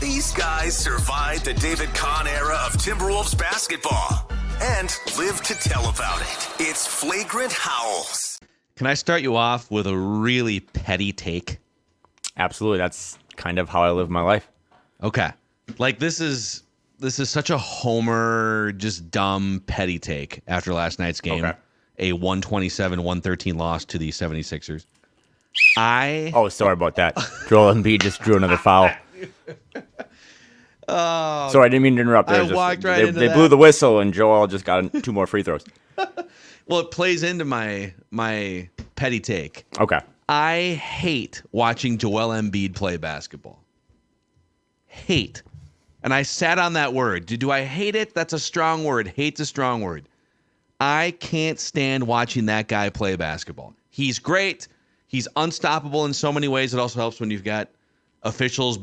These guys survived the David Kahn era of Timberwolves basketball and live to tell about it. It's Flagrant Howls. Can I start you off with a really petty take? Absolutely. That's kind of how I live my life. Okay. Like this is such a homer, just dumb, petty take after last night's game. Okay. A 127-113 loss to the 76ers. Oh, sorry about that. Joel Embiid just drew another foul. Sorry, I didn't mean to interrupt. I walked right into They that. blew the whistle, and Joel just got 2 more free throws. Well, it plays into my petty take. Okay. I hate watching Joel Embiid play basketball. Hate. And I sat on that word. Do I hate it? That's a strong word. Hate's a strong word. I can't stand watching that guy play basketball. He's great. He's unstoppable in so many ways. It also helps when you've got officials.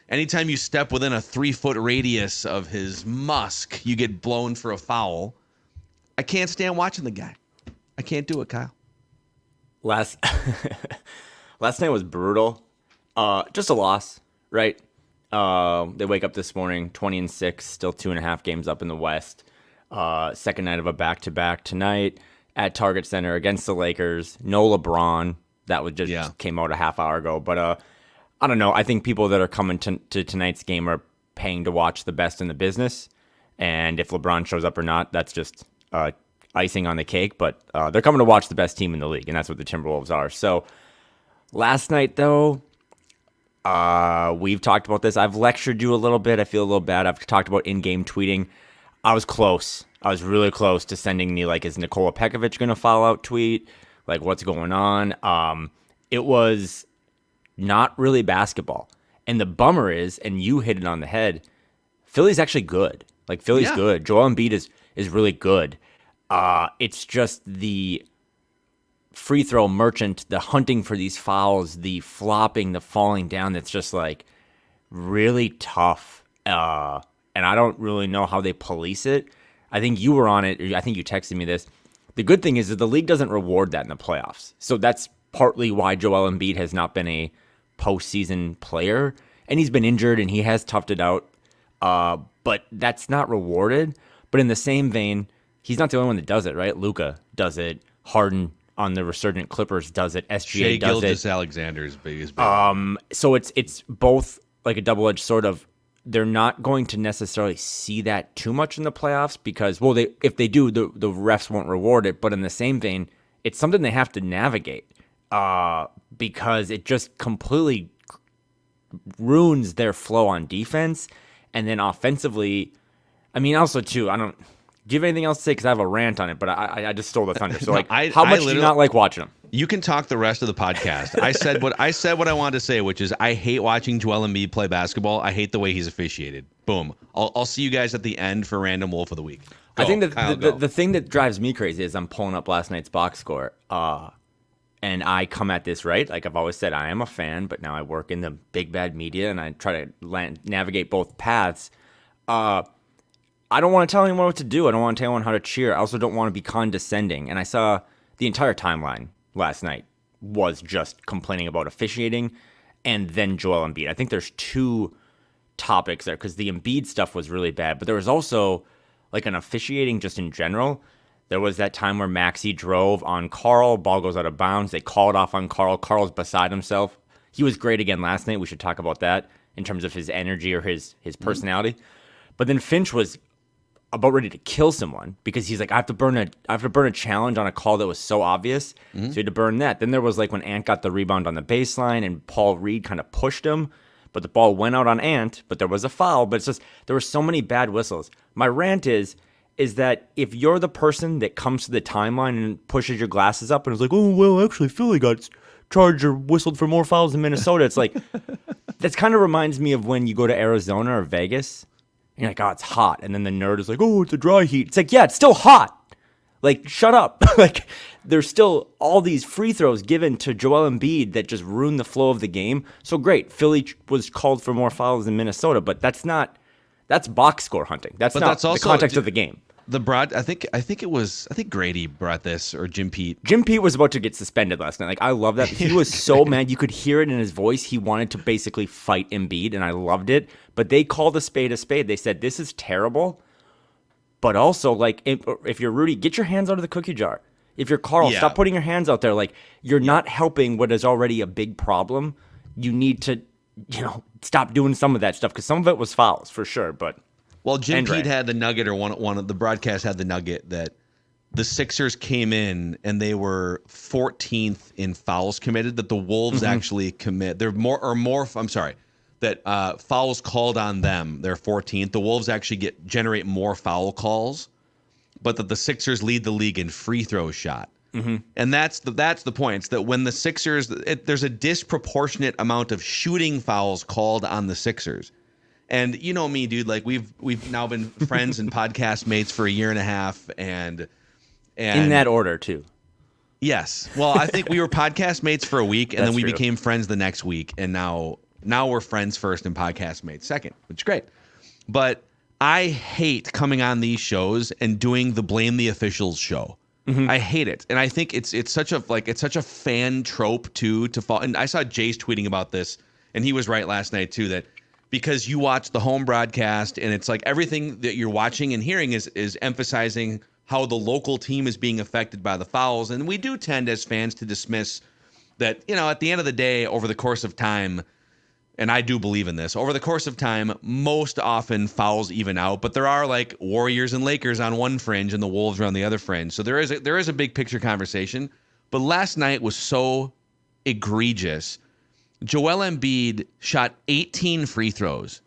Anytime you step within a 3-foot radius of his musk, you get blown for a foul. I can't stand watching the guy. I can't do it, Kyle. Last night was brutal. Just a loss, right? They wake up this morning 20-6, still 2.5 games up in the West. Second night of a back-to-back tonight at Target Center against the Lakers. No LeBron. That was just came out a half hour ago. But I don't know. I think people that are coming to tonight's game are paying to watch the best in the business. And if LeBron shows up or not, that's just icing on the cake. But they're coming to watch the best team in the league, and that's what the Timberwolves are. So last night, though, we've talked about this. I've lectured you a little bit. I feel a little bad. I've talked about in-game tweeting. I was close. I was really close to sending the, is Nikola Pekovic going to follow out tweet? What's going on? It was not really basketball. And the bummer is, and you hit it on the head, Philly's actually good. Philly's good. Joel Embiid is really good. It's just the free throw merchant, the hunting for these fouls, the flopping, the falling down that's just, really tough. And I don't really know how they police it. I think you were on it. I think you texted me this. The good thing is that the league doesn't reward that in the playoffs. So that's partly why Joel Embiid has not been a postseason player. And he's been injured and he has toughed it out. But that's not rewarded. But in the same vein, he's not the only one that does it, right? Luka does it. Harden on the resurgent Clippers does it. SGA Shai does Gilgeous-Alexander's biggest. So it's both a double-edged sword of they're not going to necessarily see that too much in the playoffs because, if they do, the refs won't reward it. But in the same vein, it's something they have to navigate because it just completely ruins their flow on defense. And then offensively, also, too, do you have anything else to say? Because I have a rant on it, but I just stole the thunder. So, how much do you not like watching them? You can talk the rest of the podcast. I said what I wanted to say, which is I hate watching Joel Embiid play basketball. I hate the way he's officiated. Boom. I'll see you guys at the end for Random Wolf of the Week. Go, I think that Kyle, the thing that drives me crazy is I'm pulling up last night's box score, and I come at this right. I've always said, I am a fan, but now I work in the big bad media, and I try to navigate both paths. I don't want to tell anyone what to do. I don't want to tell anyone how to cheer. I also don't want to be condescending. And I saw the entire timeline last night was just complaining about officiating and then Joel Embiid. I think there's 2 topics there because the Embiid stuff was really bad, but there was also an officiating just in general. There was that time where Mackey drove on Karl, ball goes out of bounds. They call it off on Karl. Karl's beside himself. He was great again last night. We should talk about that in terms of his energy or his personality. But then Finch was about ready to kill someone because he's I have to burn a challenge on a call that was so obvious. So he had to burn that. Then there was when Ant got the rebound on the baseline and Paul Reed kind of pushed him, but the ball went out on Ant, but there was a foul. But it's just there were so many bad whistles. My rant is that if you're the person that comes to the timeline and pushes your glasses up and is actually Philly got charged or whistled for more fouls in Minnesota, it's that kind of reminds me of when you go to Arizona or Vegas. And you're it's hot. And then the nerd is it's a dry heat. It's yeah, it's still hot. Shut up. There's still all these free throws given to Joel Embiid that just ruin the flow of the game. So great, Philly was called for more fouls in Minnesota, but that's box score hunting. That's not the context of the game. I think Grady brought this, or Jim Pete. Jim Pete was about to get suspended last night. Like, I love that. He was so mad. You could hear it in his voice. He wanted to basically fight Embiid, and I loved it. But they called a spade a spade. They said, this is terrible. But also, like, if you're Rudy, get your hands out of the cookie jar. If you're Karl, stop putting your hands out there. Like, you're not helping what is already a big problem. You need to, stop doing some of that stuff, because some of it was fouls for sure. But well, Jim Pete had the nugget, or one of the broadcasts had the nugget that the Sixers came in and they were 14th in fouls committed. That the Wolves actually commit. They're more. I'm sorry. That fouls called on them, they're 14th. The Wolves actually generate more foul calls, but that the Sixers lead the league in free throw shot. And that's the point. It's that when the Sixers, there's a disproportionate amount of shooting fouls called on the Sixers. And you know me, dude. Like we've now been friends and podcast mates for a year and a half, and in that order too. Yes. Well, I think we were podcast mates for a week, and then we became friends the next week, and now we're friends first and podcast mates second, which is great. But I hate coming on these shows and doing the blame the officials show. I hate it. And I think it's such a fan trope too to fall. And I saw Jace tweeting about this, and he was right last night too, that because you watch the home broadcast and it's like everything that you're watching and hearing is emphasizing how the local team is being affected by the fouls. And we do tend as fans to dismiss that, at the end of the day, over the course of time, and I do believe in this, over the course of time, most often fouls even out, but there are like Warriors and Lakers on one fringe and the Wolves are on the other fringe. So there is a big picture conversation. But last night was so egregious. Joel Embiid shot 18 free throws.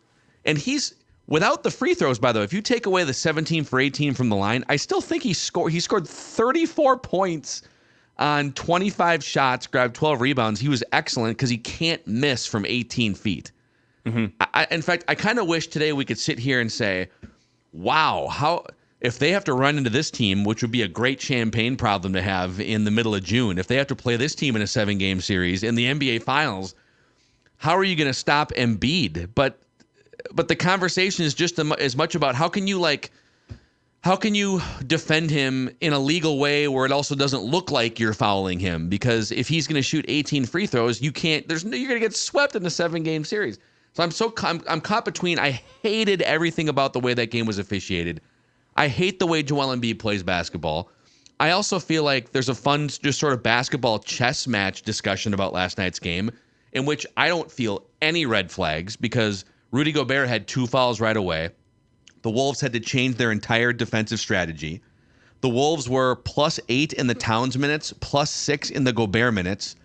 And he's, without the free throws, by the way, if you take away the 17 for 18 from the line, I still think he scored 34 points on 25 shots, grabbed 12 rebounds. He was excellent because he can't miss from 18 feet. In fact, I kind of wish today we could sit here and say, wow, if they have to run into this team, which would be a great champagne problem to have in the middle of June, if they have to play this team in a 7-game series in the NBA Finals, how are you going to stop Embiid? But the conversation is just as much about how can you defend him in a legal way where it also doesn't look like you're fouling him? Because if he's going to shoot 18 free throws, you're going to get swept in a 7-game series. So I'm caught between. I hated everything about the way that game was officiated. I hate the way Joel Embiid plays basketball. I also feel like there's a fun, just sort of basketball chess match discussion about last night's game, in which I don't feel any red flags because Rudy Gobert had 2 fouls right away. The Wolves had to change their entire defensive strategy. The Wolves were +8 in the Towns minutes, +6 in the Gobert minutes,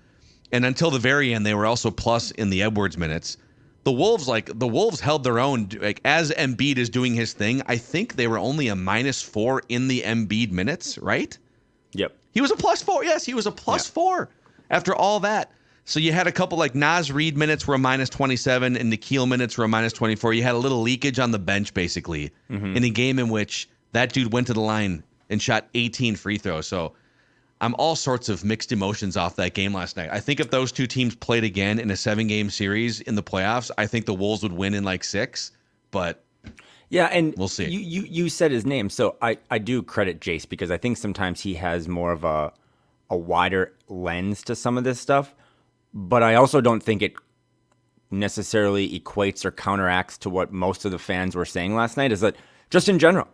and until the very end, they were also plus in the Edwards minutes. The Wolves held their own. Like, as Embiid is doing his thing, I think they were only a -4 in the Embiid minutes, right? Yep. He was a +4. Yes, he was a +4 after all that. So you had a couple like Naz Reid minutes were a -27 and Nikhil minutes were a -24. You had a little leakage on the bench, basically, in a game in which that dude went to the line and shot 18 free throws. So I'm all sorts of mixed emotions off that game last night. I think if those two teams played again in a 7-game series in the playoffs, I think the Wolves would win in like 6. But yeah, and we'll see. You said his name, so I do credit Jace because I think sometimes he has more of a wider lens to some of this stuff. But I also don't think it necessarily equates or counteracts to what most of the fans were saying last night, is that just in general,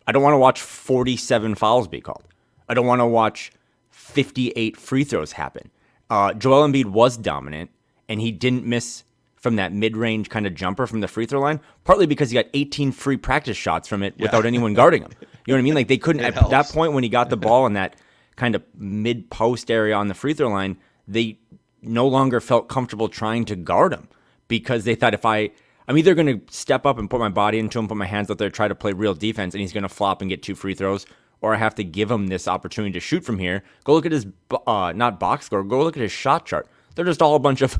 I don't want to watch 47 fouls be called. I don't want to watch 58 free throws happen. Joel Embiid was dominant, and he didn't miss from that mid-range kind of jumper from the free throw line, partly because he got 18 free practice shots from it without anyone guarding him. You know what I mean? Like, they couldn't, at that point when he got the ball in that kind of mid-post area on the free throw line, they no longer felt comfortable trying to guard him because they thought, I'm either going to step up and put my body into him, put my hands out there, try to play real defense, and he's going to flop and get 2 free throws, or I have to give him this opportunity to shoot from here. Go look at his, not box score, go look at his shot chart. They're just all a bunch of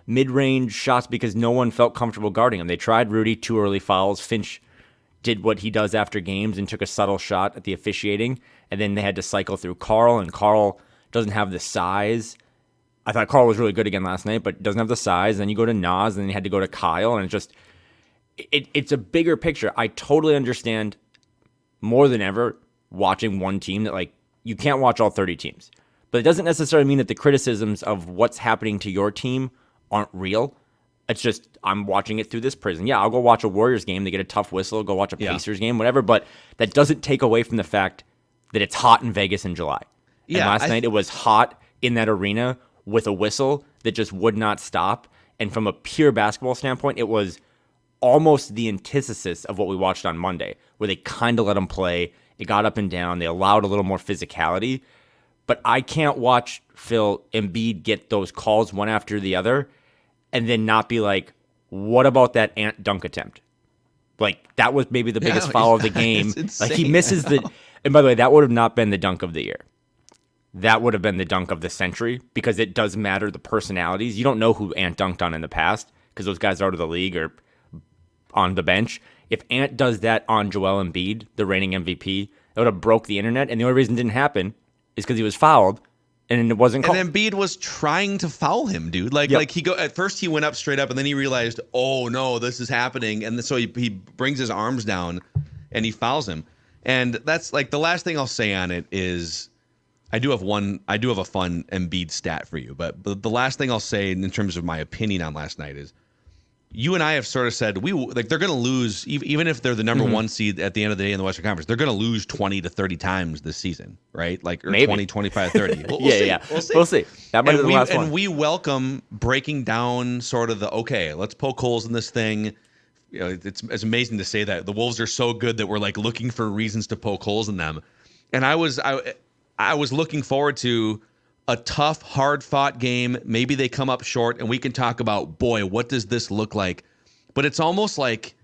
mid-range shots because no one felt comfortable guarding him. They tried Rudy, 2 early fouls. Finch did what he does after games and took a subtle shot at the officiating, and then they had to cycle through Karl, and Karl doesn't have the size. I thought Karl was really good again last night, but doesn't have the size. Then you go to Naz, and then you had to go to Kyle, and it's a bigger picture. I totally understand more than ever watching one team that, like, you can't watch all 30 teams. But it doesn't necessarily mean that the criticisms of what's happening to your team aren't real. It's just I'm watching it through this prism. Yeah, I'll go watch a Warriors game. They get a tough whistle. Go watch a Pacers game, whatever. But that doesn't take away from the fact that it's hot in Vegas in July. And last night it was hot in that arena with a whistle that just would not stop. And from a pure basketball standpoint, it was almost the antithesis of what we watched on Monday, where they kind of let them play. It got up and down. They allowed a little more physicality. But I can't watch Phil Embiid get those calls one after the other and then not be like, what about that Ant dunk attempt? Like, that was maybe the biggest foul of the game. Like, he misses the... And by the way, that would have not been the dunk of the year. That would have been the dunk of the century, because it does matter the personalities. You don't know who Ant dunked on in the past because those guys are out of the league or on the bench. If Ant does that on Joel Embiid, the reigning MVP, it would have broke the internet. And the only reason it didn't happen is because he was fouled and it wasn't called. And Embiid was trying to foul him, dude. Like at first he went up straight up and then he realized, oh no, this is happening. And so he brings his arms down and he fouls him. And that's like the last thing I'll say on it is I do have a fun Embiid stat for you. But the last thing I'll say in terms of my opinion on last night is you and I have sort of said they're going to lose, even if they're the number one seed at the end of the day in the Western Conference, they're going to lose 20 to 30 times this season, right? Like, or 20, 25, 30. We'll see. That might be the last one. And we welcome breaking down sort of let's poke holes in this thing. You know, it's amazing to say that the Wolves are so good that we're like looking for reasons to poke holes in them. And I was looking forward to a tough, hard-fought game. Maybe they come up short, and we can talk about, boy, what does this look like? But it's almost like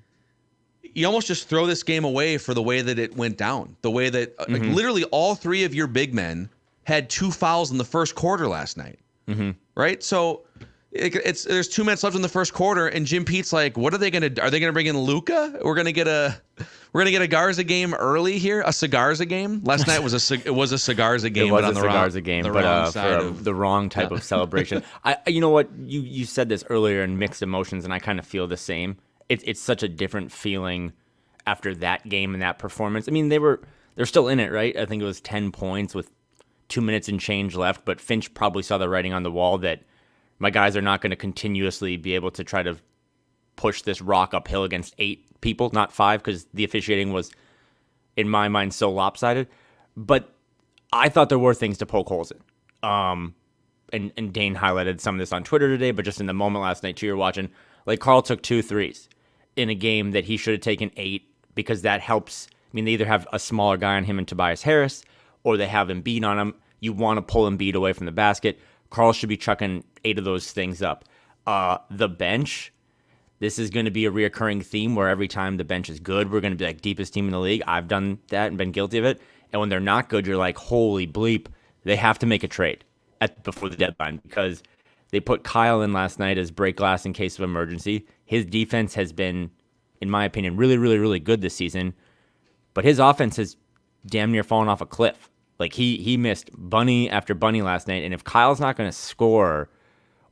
you almost just throw this game away for the way that it went down. The way that like, literally all three of your big men had 2 fouls in the first quarter last night, right? So there's 2 minutes left in the first quarter, and Jim Pete's like, "What are they gonna? Are they gonna bring in Luka? We're gonna get a Garza game early here, a Cigarza game. Last night was a Cigarza game, but on the Cigarza game, the but wrong side for the wrong type of celebration. You know what? You said this earlier in mixed emotions, and I kind of feel the same. It's such a different feeling after that game and that performance. I mean, they're still in it, right? I think it was 10 points with 2 minutes and change left, but Finch probably saw the writing on the wall that my guys are not going to continuously be able to try to push this rock uphill against 8 people, not 5, because the officiating was, in my mind, so lopsided. But I thought there were things to poke holes in. And Dane highlighted some of this on Twitter today, but just in the moment last night, too, you're watching, like, Karl took 2 threes in a game that he should have taken 8, because that helps. I mean, they either have a smaller guy on him and Tobias Harris, or they have Embiid on him. You want to pull Embiid away from the basket. Karl should be chucking 8 of those things up. The bench, this is going to be a reoccurring theme where every time the bench is good, we're going to be like deepest team in the league. I've done that and been guilty of it. And when they're not good, you're like, holy bleep, they have to make a trade before the deadline, because they put Kyle in last night as break glass in case of emergency. His defense has been, in my opinion, really, really, really good this season. But his offense has damn near fallen off a cliff. Like, he missed bunny after bunny last night. And if Kyle's not going to score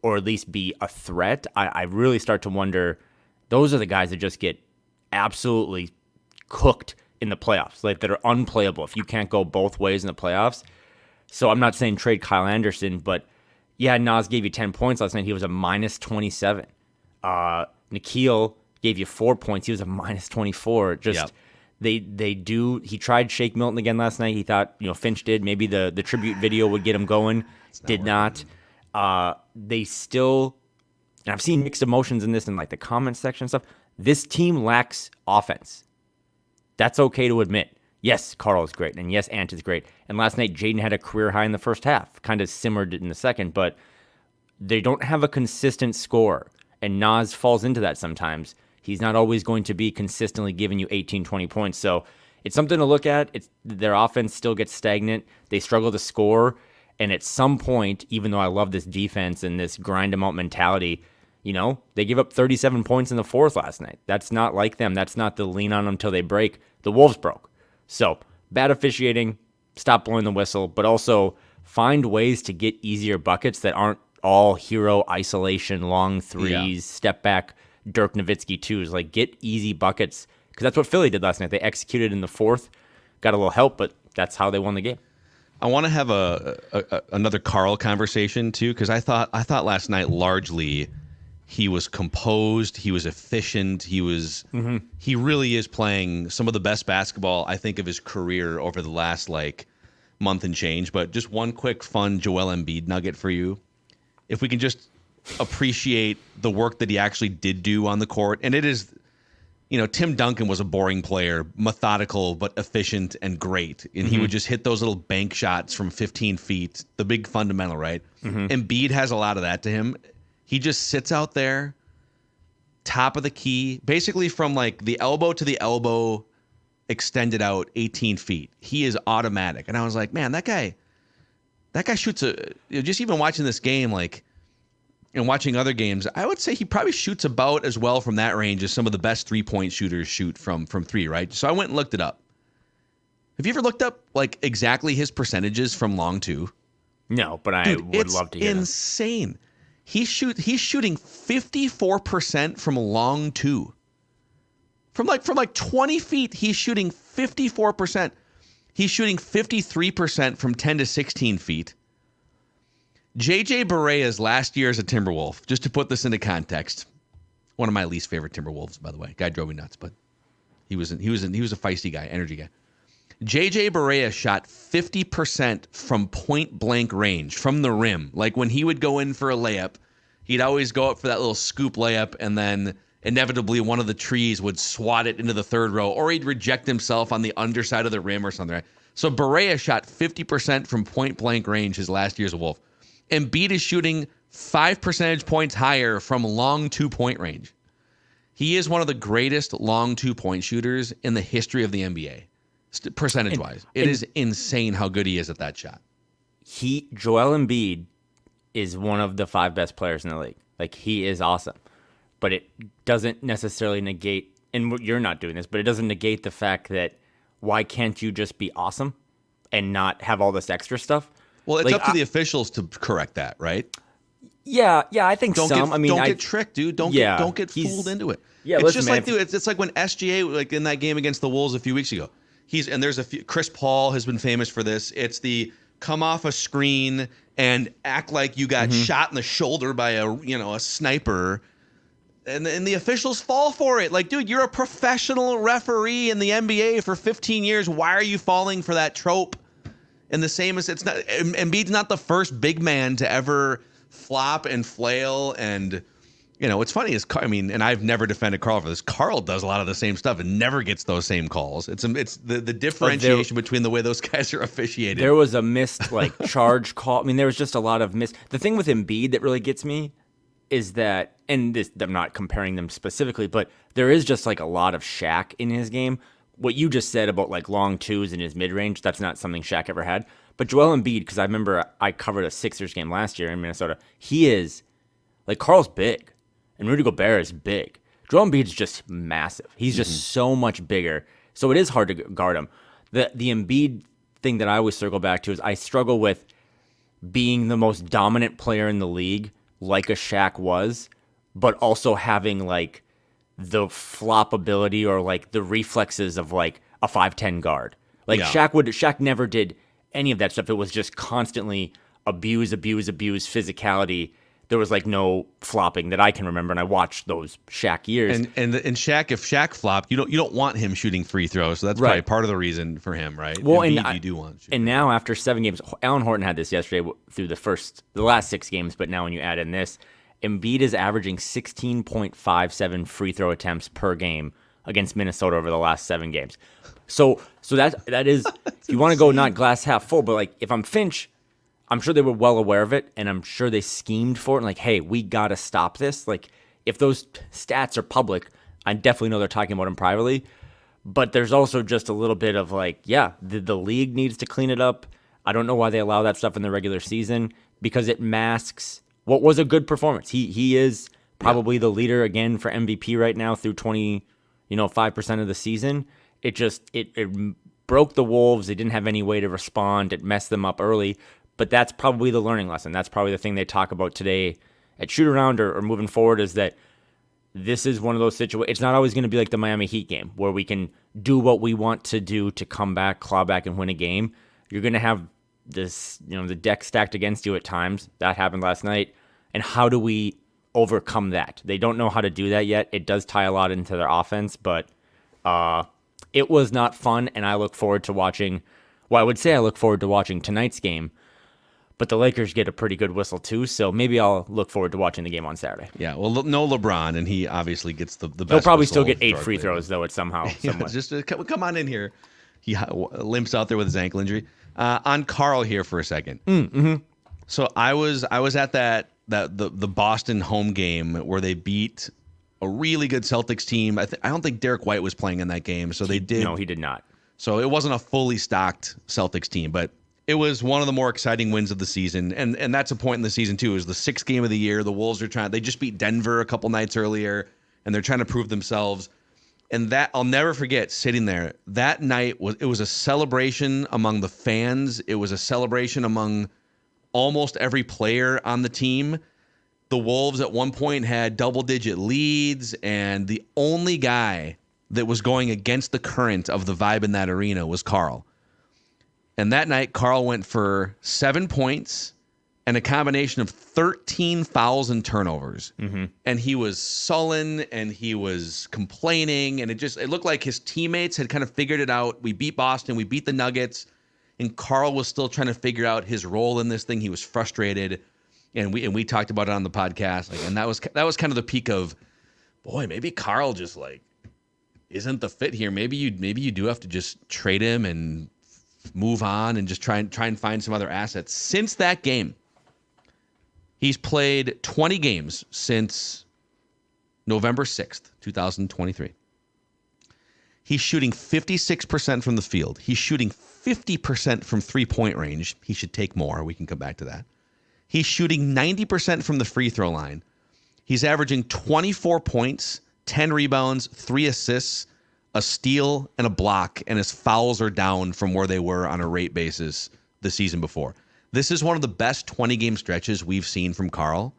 or at least be a threat, I really start to wonder, those are the guys that just get absolutely cooked in the playoffs, like that are unplayable if you can't go both ways in the playoffs. So I'm not saying trade Kyle Anderson, but yeah, Nas gave you 10 points last night. He was a minus 27. Nikhil gave you 4 points. He was a minus 24. He tried Shake Milton again last night. He thought, Finch did. Maybe the tribute video would get him going. Did not. They still, and I've seen mixed emotions in this in like the comments section and stuff. This team lacks offense. That's okay to admit. Yes, Karl is great, and yes, Ant is great. And last night, Jaden had a career high in the first half. Kind of simmered in the second, but they don't have a consistent score, and Nas falls into that sometimes. He's not always going to be consistently giving you 18, 20 points. So it's something to look at. Their offense still gets stagnant. They struggle to score. And at some point, even though I love this defense and this grind them out mentality, they give up 37 points in the fourth last night. That's not like them. That's not the lean on them until they break. The Wolves broke. So bad officiating, stop blowing the whistle, but also find ways to get easier buckets that aren't all hero isolation, long threes, step back, Dirk Nowitzki twos. Like, get easy buckets, because that's what Philly did last night. They executed in the fourth. got a little help, but that's how they won the game. I want to have another Karl conversation too, because I thought last night largely he was composed, he was efficient, he really is playing some of the best basketball I think of his career over the last like month and change. But just one quick fun Joel Embiid nugget for you. If we can just appreciate the work that he actually did do on the court, and it is, Tim Duncan was a boring player, methodical but efficient and great, and he would just hit those little bank shots from 15 feet, the big fundamental, right? Embiid has a lot of that to him. He just sits out there, top of the key, basically from like the elbow to the elbow, extended out 18 feet. He is automatic. And I was like, man, that guy shoots just even watching this game, like, and watching other games, I would say he probably shoots about as well from that range as some of the best 3-point shooters shoot from three, right? So I went and looked it up. Have you ever looked up like exactly his percentages from long two? No, but I would love to hear It's insane. He's shooting 54% from long two. From like 20 feet, he's shooting 54%. He's shooting 53% from 10 to 16 feet. JJ Barea's last year as a Timberwolf, just to put this into context, one of my least favorite Timberwolves, by the way. Guy drove me nuts, but he was a feisty guy, energy guy. JJ Barea shot 50% from point blank range, from the rim. Like when he would go in for a layup, he'd always go up for that little scoop layup, and then inevitably one of the trees would swat it into the third row, or he'd reject himself on the underside of the rim or something. Right? So Barea shot 50% from point blank range his last year as a Wolf. Embiid is shooting 5 percentage points higher from long 2-point range. He is one of the greatest long 2-point shooters in the history of the NBA, percentage-wise. It is insane how good he is at that shot. Joel Embiid is one of the 5 best players in the league. Like, he is awesome. But it doesn't necessarily negate, and you're not doing this, but it doesn't negate the fact that why can't you just be awesome and not have all this extra stuff? Well, it's up to the officials to correct that, right? Yeah, I think don't get tricked, dude. Don't get fooled into it. Yeah, it's just like, dude, it's like when SGA, like in that game against the Wolves a few weeks ago. Chris Paul has been famous for this. It's the come off a screen and act like you got shot in the shoulder by a sniper, and the officials fall for it. Like, dude, you're a professional referee in the NBA for 15 years. Why are you falling for that trope? And the same as Embiid's not the first big man to ever flop and flail. And, what's funny is, and I've never defended Karl for this. Karl does a lot of the same stuff and never gets those same calls. It's the differentiation between the way those guys are officiated. There was a missed charge call. I mean, there was just a lot of The thing with Embiid that really gets me is that, and this, I'm not comparing them specifically, but there is just a lot of Shaq in his game. What you just said about long twos in his mid-range, that's not something Shaq ever had. But Joel Embiid, because I remember I covered a Sixers game last year in Minnesota, he is, Karl's big, and Rudy Gobert is big. Joel Embiid's just massive. He's just so much bigger, so it is hard to guard him. The Embiid thing that I always circle back to is I struggle with being the most dominant player in the league, like a Shaq was, but also having, the flop ability or the reflexes of a 5'10" guard. Shaq never did any of that stuff. It was just constantly abuse physicality. There was no flopping that I can remember, and I watched those Shaq years. And Shaq, if Shaq flopped, you don't want him shooting free throws. So that's probably part of the reason for him, right? Well, you do want. And now after 7 games, Alan Horton had this yesterday through the last 6 games, but now when you add in this, Embiid is averaging 16.57 free throw attempts per game against Minnesota over the last 7 games. So that is, if you want to go not glass half full, but if I'm Finch, I'm sure they were well aware of it, and I'm sure they schemed for it. And hey, we got to stop this. If those stats are public, I definitely know they're talking about them privately. But there's also just a little bit of the league needs to clean it up. I don't know why they allow that stuff in the regular season, because it masks what was a good performance. He is probably the leader again for MVP right now through 5% of the season. It broke the Wolves. They didn't have any way to respond. It messed them up early. But that's probably the learning lesson. That's probably the thing they talk about today at shoot around or moving forward, is that this is one of those situations. It's not always going to be like the Miami Heat game where we can do what we want to do to come back, claw back, and win a game. You're going to have this, the deck stacked against you at times. That happened last night. And how do we overcome that? They don't know how to do that yet. It does tie a lot into their offense, but it was not fun, and I look forward to watching. Well, I would say I look forward to watching tonight's game, but the Lakers get a pretty good whistle too, so maybe I'll look forward to watching the game on Saturday. Yeah, well, no LeBron, and he obviously gets the best. He'll probably still whistle get 8 free throws, though, it's somehow. Just come on in here. He limps out there with his ankle injury. On Karl here for a second. So I was at the Boston home game where they beat a really good Celtics team. I don't think Derek White was playing in that game, so they did. No, he did not. So it wasn't a fully stocked Celtics team, but it was one of the more exciting wins of the season. And that's a point in the season, too. It was the 6th game of the year. The Wolves they just beat Denver a couple nights earlier, and they're trying to prove themselves. And that, I'll never forget sitting there. That night, it was a celebration among the fans. It was a celebration among almost every player on the team. The Wolves at one point had double-digit leads, and the only guy that was going against the current of the vibe in that arena was Karl. And that night, Karl went for 7 points and a combination of 13 fouls and turnovers. And he was sullen and he was complaining, and it looked like his teammates had kind of figured it out. We beat Boston, we beat the Nuggets, and Karl was still trying to figure out his role in this thing. He was frustrated, and we talked about it on the podcast. And that was kind of the peak of, boy, maybe Karl just isn't the fit here. Maybe you do have to just trade him and move on and just try and find some other assets. Since that game, he's played 20 games since November 6th, 2023. He's shooting 56% from the field. He's shooting 50% from three-point range. He should take more. We can come back to that. He's shooting 90% from the free throw line. He's averaging 24 points, 10 rebounds, 3 assists, a steal, and a block, and his fouls are down from where they were on a rate basis the season before. This is one of the best 20-game stretches we've seen from Karl.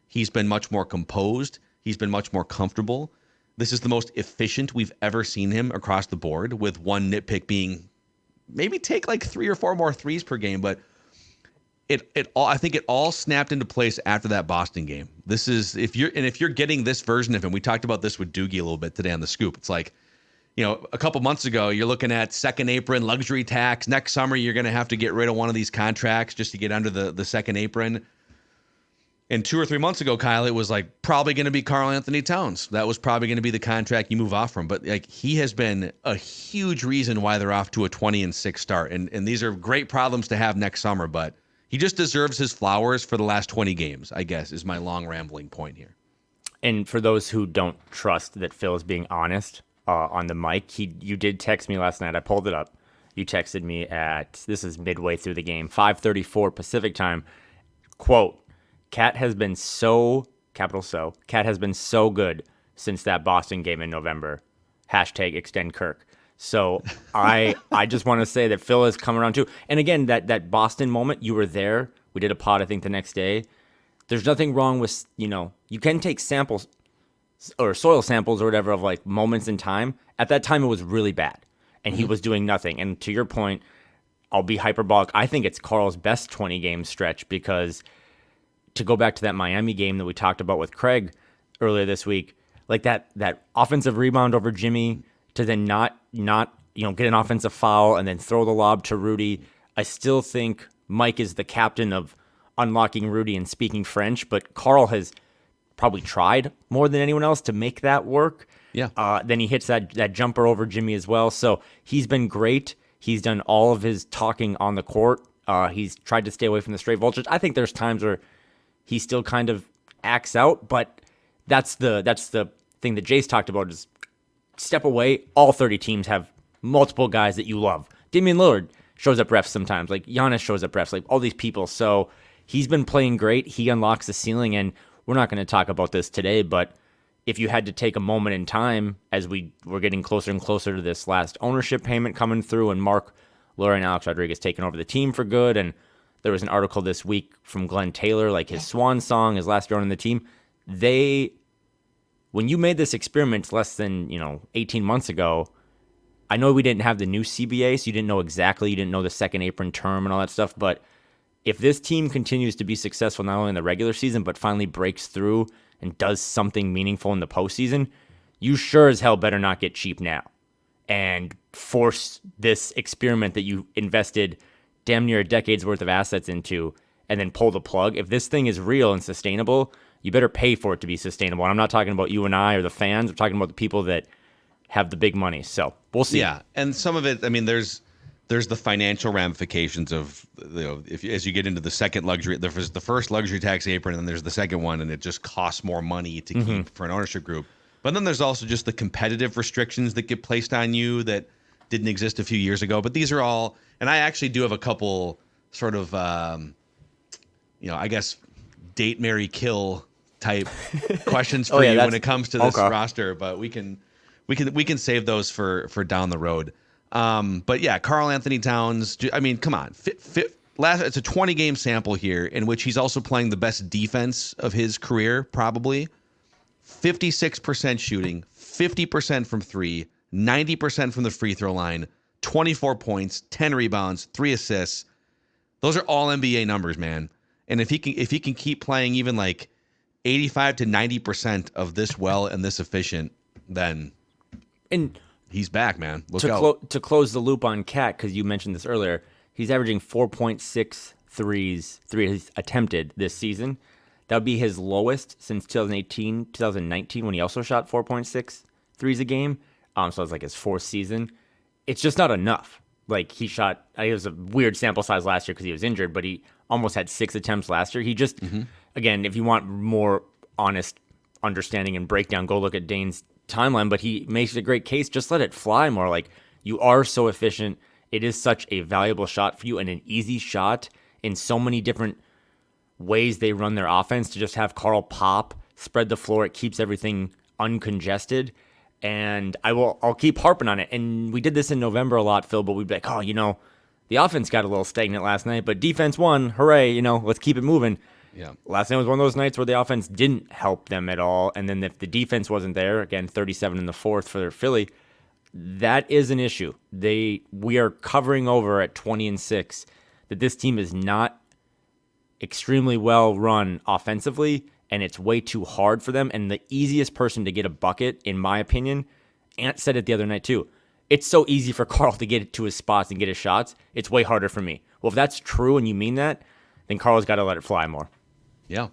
He's been much more composed. He's been much more comfortable. This is the most efficient we've ever seen him across the board, with one nitpick being maybe take 3 or 4 more threes per game, but I think it all snapped into place after that Boston game. This is if you're getting this version of him, we talked about this with Doogie a little bit today on the Scoop. It's like, a couple months ago, you're looking at second apron, luxury tax. Next summer, you're going to have to get rid of one of these contracts just to get under the second apron. And 2 or 3 months ago, Kyle, it was probably going to be Karl-Anthony Towns. That was probably going to be the contract you move off from. But he has been a huge reason why they're off to a 20-6 start. And these are great problems to have next summer, but he just deserves his flowers for the last 20 games, I guess, is my long rambling point here. And for those who don't trust that Phil is being honest on the mic, you did text me last night. I pulled it up. You texted me this is midway through the game, 5:34 Pacific time. Quote, Cat has been Cat has been so good since that Boston game in November. Hashtag extend Kirk. So I just want to say that Phil has come around too. And again, that Boston moment, you were there. We did a pod, I think, the next day. There's nothing wrong with, you can take samples or soil samples or whatever of moments in time. At that time, it was really bad. And he was doing nothing. And to your point, I'll be hyperbolic. I think it's Karl's best 20-game stretch, because to go back to that Miami game that we talked about with Craig earlier this week, that offensive rebound over Jimmy to then not get an offensive foul and then throw the lob to Rudy. I still think Mike is the captain of unlocking Rudy and speaking French, but Karl has probably tried more than anyone else to make that work. Yeah. Then he hits that jumper over Jimmy as well. So he's been great. He's done all of his talking on the court. He's tried to stay away from the straight vultures. I think there's times where he still kind of acts out, but that's the thing that Jace talked about, is step away. All 30 teams have multiple guys that you love. Damian Lillard shows up refs sometimes. Giannis shows up refs. All these people. So he's been playing great. He unlocks the ceiling, and we're not going to talk about this today, but if you had to take a moment in time as we were getting closer and closer to this last ownership payment coming through, and Mark Lure and Alex Rodriguez taking over the team for good, and there was an article this week from Glenn Taylor, his swan song, his last year on the team. when you made this experiment less than 18 months ago, I know we didn't have the new CBA, so you didn't know the second apron term and all that stuff, but if this team continues to be successful not only in the regular season, but finally breaks through and does something meaningful in the postseason, you sure as hell better not get cheap now and force this experiment that you invested damn near a decade's worth of assets into and then pull the plug. If this thing is real and sustainable, you better pay for it to be sustainable. And I'm not talking about you and I or the fans. I'm talking about the people that have the big money. So we'll see. Yeah, and some of it, I mean, there's the financial ramifications of, as you get into the second luxury, there's the first luxury tax apron, and then there's the second one, and it just costs more money to keep for an ownership group. But then there's also just the competitive restrictions that get placed on you that didn't exist a few years ago. But these are all, and I actually do have a couple sort of, I guess, date, marry, kill type questions for you when it comes to this roster. But we can save those for down the road. But yeah, Karl-Anthony Towns, I mean, come on. It's a 20-game sample here in which he's also playing the best defense of his career, probably. 56% shooting, 50% from three, 90% from the free throw line, 24 points, 10 rebounds, 3 assists. Those are all NBA numbers, man. And if he can keep playing even like 85 to 90% of this well and this efficient, then he's back, man. Look out. To close the loop on Cat, because you mentioned this earlier, he's averaging 4.6 threes attempted this season. That would be his lowest since 2018, 2019, when he also shot 4.6 threes a game. So it's like his fourth season. It's just not enough. Like it was a weird sample size last year because he was injured, but he almost had 6 attempts last year. He just, again, if you want more honest understanding and breakdown, go look at Dane's timeline, but he makes a great case. Just let it fly more. Like, you are so efficient. It is such a valuable shot for you and an easy shot in so many different ways they run their offense to just have Karl pop, spread the floor. It keeps everything uncongested. And I'll keep harping on it. And we did this in November a lot, Phil, but we'd be like, the offense got a little stagnant last night, but defense won. Hooray, let's keep it moving. Yeah. Last night was one of those nights where the offense didn't help them at all. And then if the defense wasn't there, again, 37 in the fourth for Philly, that is an issue. We are covering over at 20-6 that this team is not extremely well run offensively, and it's way too hard for them. And the easiest person to get a bucket, in my opinion, Ant said it the other night too, it's so easy for Karl to get to his spots and get his shots. It's way harder for me. Well, if that's true and you mean that, then Karl's got to let it fly more. Yeah.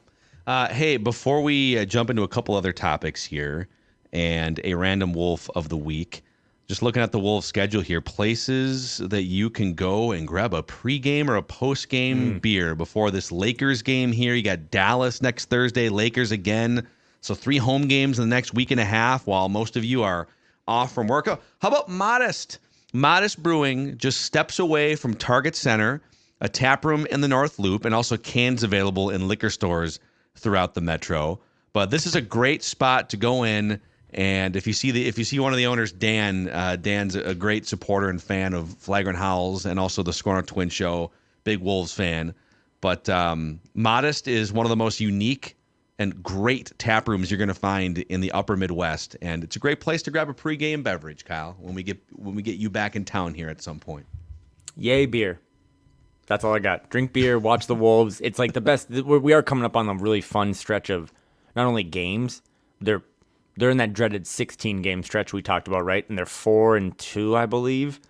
Hey, before we jump into a couple other topics here and a random Wolf of the week, just looking at the Wolves schedule here, places that you can go and grab a pregame or a postgame beer before this Lakers game here. You got Dallas next Thursday, Lakers again. So 3 home games in the next week and a half while most of you are off from work. Oh, how about Modest? Modest Brewing just steps away from Target Center, a tap room in the North Loop, and also cans available in liquor stores throughout the metro. But this is a great spot to go in. And if you see one of the owners, Dan's a great supporter and fan of Flagrant Howls and also the Scorner Twin Show, big Wolves fan. But Modest is one of the most unique and great tap rooms you're going to find in the Upper Midwest, and it's a great place to grab a pregame beverage, Kyle. When we get you back in town here at some point. Yay, beer. That's all I got. Drink beer, watch the Wolves. It's like the best. We are coming up on a really fun stretch of not only games, they're in that dreaded 16-game stretch we talked about, right? And they're 4-2, I believe.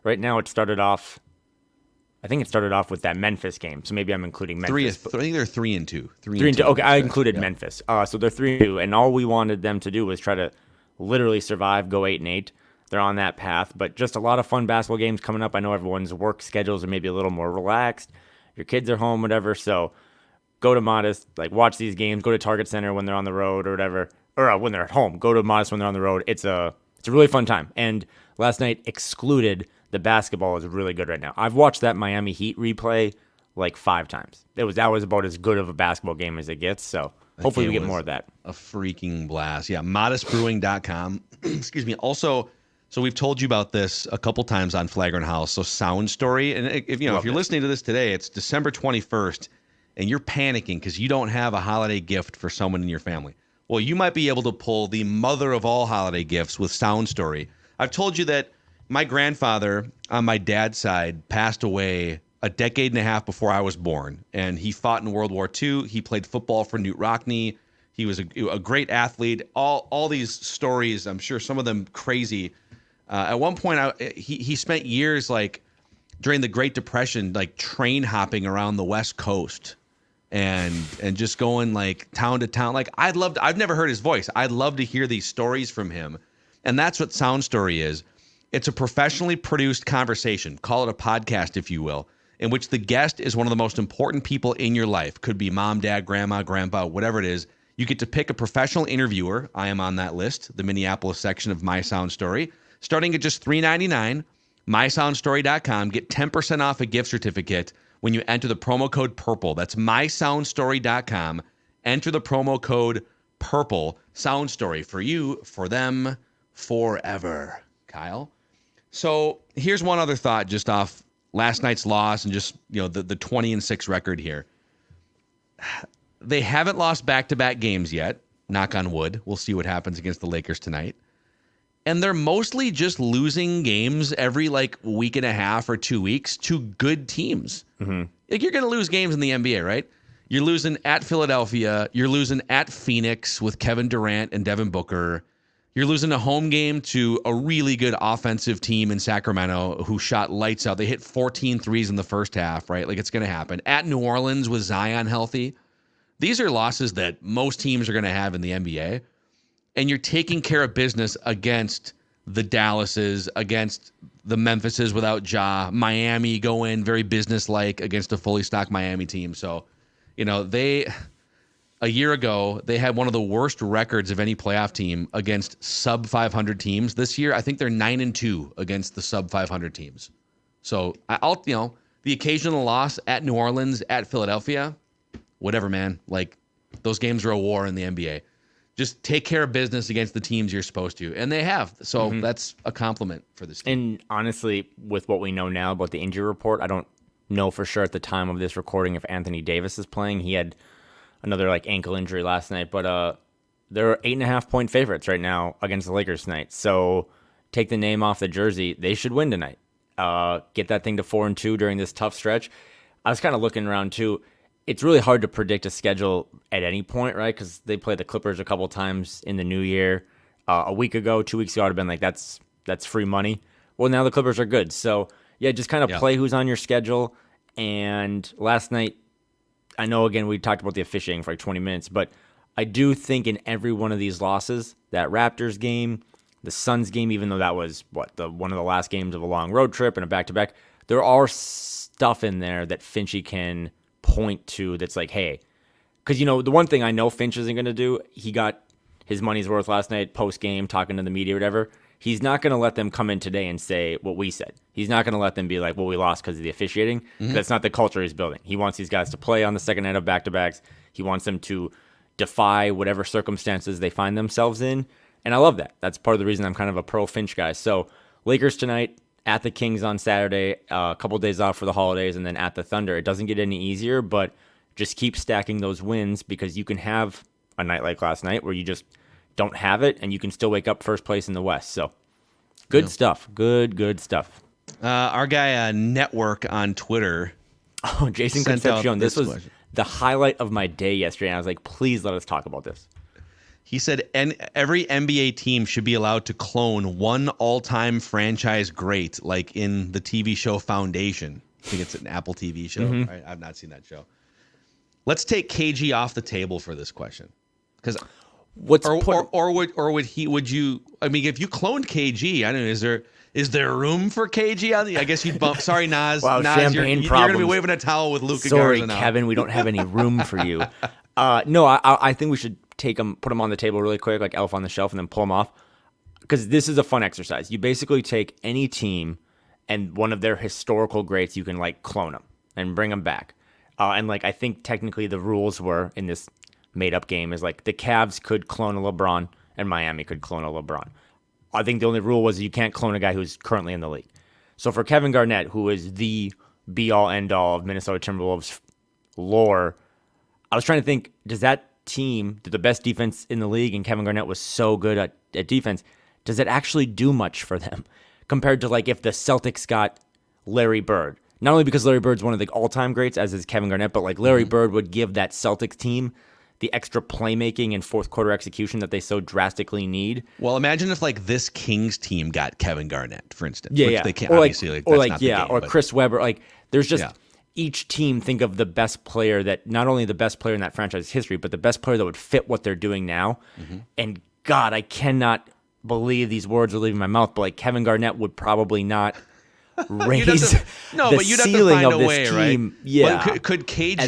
Right now, I think it started off with that Memphis game. So maybe I'm including Memphis. I think they're 3-2. 3-2. Okay, I included Memphis. So they're 3-2, and all we wanted them to do was try to literally survive, go 8-8. They're on that path, but just a lot of fun basketball games coming up. I know everyone's work schedules are maybe a little more relaxed. Your kids are home, whatever. So go to Modest, watch these games. Go to Target Center when they're on the road or whatever. Or when they're at home, go to Modest when they're on the road. It's a really fun time. And last night excluded, the basketball is really good right now. I've watched that Miami Heat replay 5 times. That was about as good of a basketball game as it gets. So hopefully we get more of that. A freaking blast. Yeah, modestbrewing.com. Excuse me. Also, so we've told you about this a couple times on Flagrant Howls. So Sound Story, and if you're listening to this today, it's December 21st, and you're panicking because you don't have a holiday gift for someone in your family. Well, you might be able to pull the mother of all holiday gifts with Sound Story. I've told you that my grandfather on my dad's side passed away a decade and a half before I was born, and he fought in World War II. He played football for Newt Rockne. He was a great athlete. All these stories, I'm sure some of them crazy. At one point, he spent years like during the Great Depression, like train hopping around the West Coast and just going like town to town. Like I've never heard his voice. I'd love to hear these stories from him. And that's what Sound Story is. It's a professionally produced conversation. Call it a podcast, if you will, in which the guest is one of the most important people in your life. Could be mom, dad, grandma, grandpa, whatever it is. You get to pick a professional interviewer. I am on that list, the Minneapolis section of My Sound Story. Starting at just $3.99, mysoundstory.com. Get 10% off a gift certificate when you enter the promo code PURPLE. That's mysoundstory.com. Enter the promo code PURPLE. Sound Story for you, for them, forever. Kyle? So here's one other thought just off last night's loss and just, the 20-6 record here. They haven't lost back-to-back games yet. Knock on wood. We'll see what happens against the Lakers tonight. And they're mostly just losing games every week and a half or 2 weeks to good teams. Mm-hmm. You're going to lose games in the NBA, right? You're losing at Philadelphia. You're losing at Phoenix with Kevin Durant and Devin Booker. You're losing a home game to a really good offensive team in Sacramento who shot lights out. They hit 14 threes in the first half, right? It's going to happen. At New Orleans with Zion healthy. These are losses that most teams are going to have in the NBA. And you're taking care of business against the Dallases, against the Memphises without Ja. Miami go in very businesslike against a fully stocked Miami team. So, a year ago, they had one of the worst records of any playoff team against sub 500 teams. This year, I think they're 9-2 against the sub 500 teams. So, the occasional loss at New Orleans, at Philadelphia, whatever, man. Those games are a war in the NBA. Just take care of business against the teams you're supposed to. And they have. So that's a compliment for this team. And honestly, with what we know now about the injury report, I don't know for sure at the time of this recording if Anthony Davis is playing. He had another ankle injury last night. But they're 8.5-point favorites right now against the Lakers tonight. So take the name off the jersey. They should win tonight. Get that thing to 4-2 during this tough stretch. I was kind of looking around too. It's really hard to predict a schedule at any point, right? Because they played the Clippers a couple times in the new year. A week ago, 2 weeks ago, I'd have been like, that's free money. Well, now the Clippers are good. So, yeah, just kind of play who's on your schedule. And last night, I know, again, we talked about the officiating for 20 minutes, but I do think in every one of these losses, that Raptors game, the Suns game, even though that was, one of the last games of a long road trip and a back-to-back, there are stuff in there that Finchie can point to that's hey, because the one thing I know Finch isn't going to do, he got his money's worth last night post game talking to the media or whatever. He's not going to let them come in today and say what we said. He's not going to let them be like, well, we lost because of the officiating. That's not the culture he's building. He wants these guys to play on the second night of back-to-backs. He wants them to defy whatever circumstances they find themselves in, and I love that. That's part of the reason I'm kind of a pro Finch guy. So Lakers tonight, at the Kings on Saturday, a couple of days off for the holidays, and then at the Thunder. It doesn't get any easier, but just keep stacking those wins because you can have a night like last night where you just don't have it, and you can still wake up first place in the West. So good stuff. Good stuff. Our guy Network on Twitter. Oh, Jason Concepcion. This was the highlight of my day yesterday, and I was like, please let us talk about this. He said every NBA team should be allowed to clone one all-time franchise great, like in the TV show Foundation. I think it's an Apple TV show. Right? I've not seen that show. Let's take KG off the table for this question, because would you? I mean, if you cloned KG, I don't know. Is there room for KG on the? I guess you'd bump. Sorry, Nas. Wow, Nas, champagne you're problems. going to be waving a towel with Luka Sorry, Garza now. Kevin, we don't have any room for you. No, I think we should put them on the table really quick, like Elf on the Shelf, and then pull them off. Because this is a fun exercise. You basically take any team and one of their historical greats, you can clone them and bring them back. And I think technically the rules were in this made-up game is the Cavs could clone a LeBron and Miami could clone a LeBron. I think the only rule was you can't clone a guy who's currently in the league. So for Kevin Garnett, who is the be-all, end-all of Minnesota Timberwolves lore, I was trying to think, does that team, the best defense in the league, and Kevin Garnett was so good at defense, does it actually do much for them compared to like if the Celtics got Larry Bird? Not only because Larry Bird's one of the all-time greats, as is Kevin Garnett, but like Larry Bird would give that Celtics team the extra playmaking and fourth quarter execution that they so drastically need. Well, imagine if like this Kings team got Kevin Garnett, for instance. Yeah, which yeah. They can't, or obviously, like, that's or like not the yeah, game, or but- Chris Webber. Like, there's just Yeah. each team think of the best player that not only the best player in that franchise's history, but the best player that would fit what they're doing now. And God, I cannot believe these words are leaving my mouth, but like Kevin Garnett would probably not raise No, the but you'd have to ceiling find of a this way, team. right? Yeah, But could KG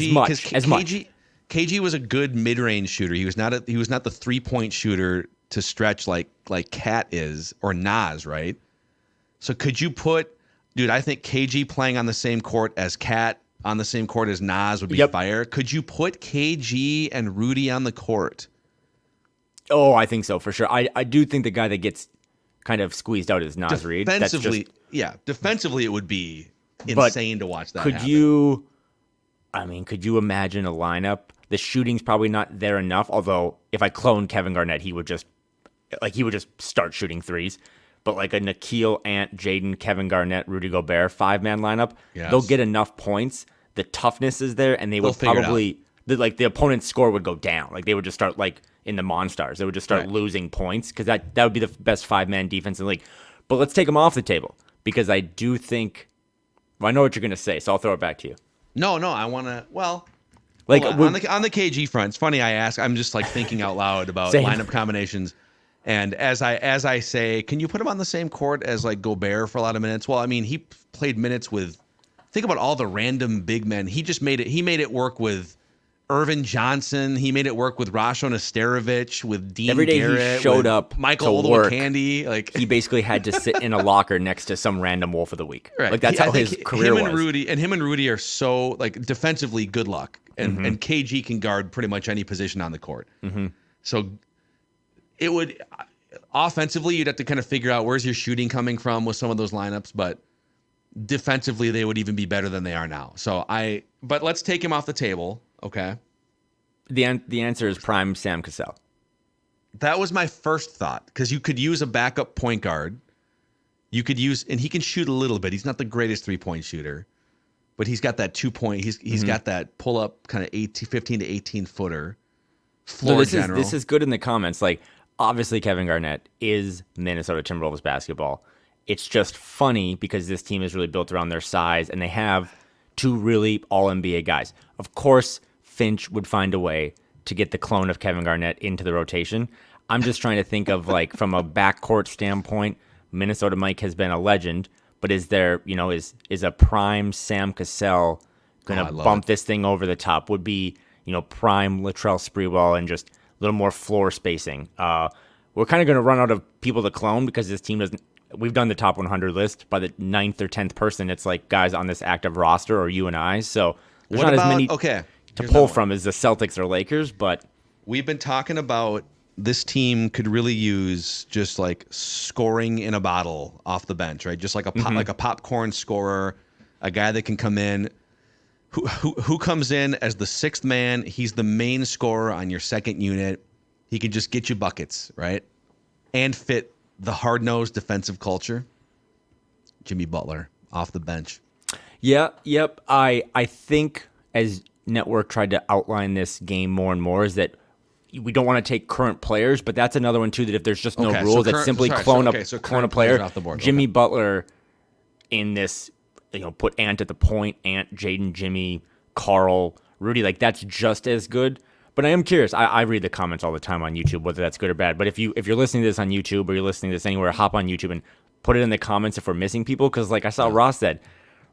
as much, KG was a good mid-range shooter. He was not the 3-point shooter to stretch like Cat is or Nas, right? So could you put, dude? I think KG playing on the same court as Cat on the same court as Nas would be fire. Could you put KG and Rudy on the court? Oh, I think so for sure. I do think the guy that gets kind of squeezed out is Nas Reed. Defensively, defensively it would be insane to watch that. Could happen. you? I mean, could you imagine a lineup? The shooting's probably not there enough. Although, if I cloned Kevin Garnett, he would just start shooting threes. But like a Nikhil, Ant, Jaden, Kevin Garnett, Rudy Gobert 5-man lineup, they'll get enough points. The toughness is there, and they would probably the opponent's score would go down. Like they would just start like in the Monstars. They would just start losing points because that would be the best 5-man defense in the league. But let's take them off the table because I do think. Well, I know what you're going to say, so I'll throw it back to you. No, I want to. Well, like on the KG front, it's funny. I ask. I'm just like thinking out loud about lineup combinations, and as I say, can you put him on the same court as like Gobert for a lot of minutes? Well, I mean, he played minutes with. Think about all the random big men. He just made it. He made it work with Irvin Johnson. He made it work with Rasho Nesterovic, with Dean every day Garrett, he showed with up Michael to work. Olowokandi. Like He basically had to sit in a locker next to some random Wolf of the Week. Right. Like that's how his career was. Him and Rudy are so like defensively good luck, and KG can guard pretty much any position on the court. So it would offensively you'd have to kind of figure out where's your shooting coming from with some of those lineups, but defensively they would even be better than they are now. But let's take him off the table, okay? The answer is prime Sam Cassell. That was my first thought because you could use a backup point guard. You could use, and he can shoot a little bit. He's not the greatest 3-point shooter, but he's got that 2-point. He's got that pull up kind of 15 to 18 footer. Floor general. This is good in the comments. Like obviously Kevin Garnett is Minnesota Timberwolves basketball. It's just funny because this team is really built around their size, and they have two really all-NBA guys. Of course, Finch would find a way to get the clone of Kevin Garnett into the rotation. I'm just trying to think of, like, from a backcourt standpoint, Minnesota Mike has been a legend, but is there, is a prime Sam Cassell going to bump this thing over the top? Would be, prime Latrell Sprewell and just a little more floor spacing. We're kind of going to run out of people to clone because this team doesn't. We've done the top 100 list. By the 9th or 10th person, it's like guys on this active roster or you and I. So there's not as many to pull from as the Celtics or Lakers. But we've been talking about this team could really use just like scoring in a bottle off the bench, right? Just like like a popcorn scorer, a guy that can come in. Who comes in as the 6th man? He's the main scorer on your second unit. He can just get you buckets, right? And fit the hard-nosed defensive culture. Jimmy Butler off the bench. Yeah, yep. I think as Network tried to outline this game more and more is that we don't want to take current players, but that's another one too, that if there's just no rules, that simply clone a player. Off the board. Jimmy Butler in this, put Ant at the point, Ant, Jaden, Jimmy, Carl, Rudy, like that's just as good. But I am curious. I read the comments all the time on YouTube, whether that's good or bad. But if you're listening to this on YouTube or you're listening to this anywhere, hop on YouTube and put it in the comments if we're missing people. Because like I saw Ross said,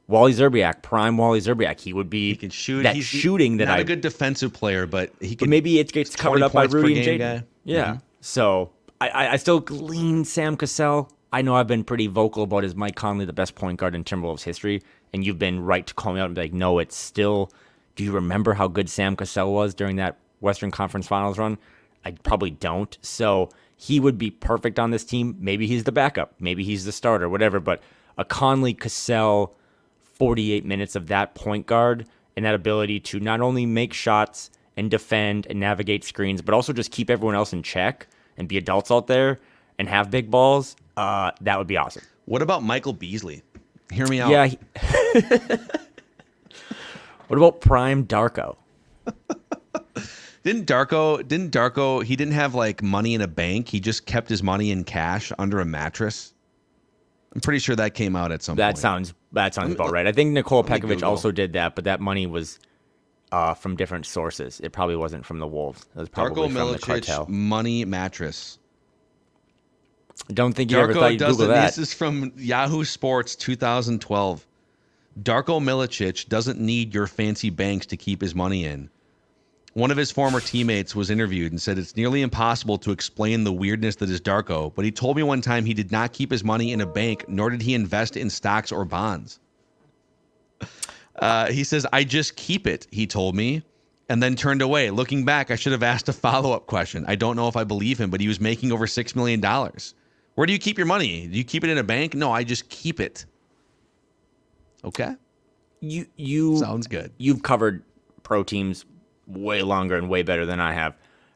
Wally Zerbiak, prime Wally Zerbiak, he would be. He can shoot. That shooting that not a good defensive player, but he can. But maybe it gets covered up by Rudy and Jaden. Guy. Yeah. So I still lean Sam Cassell. I know I've been pretty vocal about is Mike Conley the best point guard in Timberwolves history, and you've been right to call me out and be like, no, it's still. Do you remember how good Sam Cassell was during that Western Conference Finals run? I probably don't. So he would be perfect on this team. Maybe he's the backup. Maybe he's the starter, whatever. But a Conley Cassell 48 minutes of that point guard and that ability to not only make shots and defend and navigate screens, but also just keep everyone else in check and be adults out there and have big balls, that would be awesome. What about Michael Beasley? Hear me out. Yeah. What about prime Darko? Didn't Darko, he didn't have like money in a bank. He just kept his money in cash under a mattress. I'm pretty sure that came out at some point. That sounds about right. I think Nikola let me Pekovic Google. also did that, but that money was from different sources. It probably wasn't from the Wolves. It was probably Darko from the Milicic cartel. money mattress. Don't think you ever thought you'd Google that. This is from Yahoo Sports 2012. Darko Milicic doesn't need your fancy banks to keep his money in. One of his former teammates was interviewed and said it's nearly impossible to explain the weirdness that is Darko, but he told me one time he did not keep his money in a bank, nor did he invest in stocks or bonds. He says, I just keep it, he told me, and then turned away. Looking back, I should have asked a follow-up question. I don't know if I believe him, but he was making over $6 million. Where do you keep your money? Do you keep it in a bank? No, I just keep it. Okay. You Sounds good. You've covered pro teams way longer and way better than I have.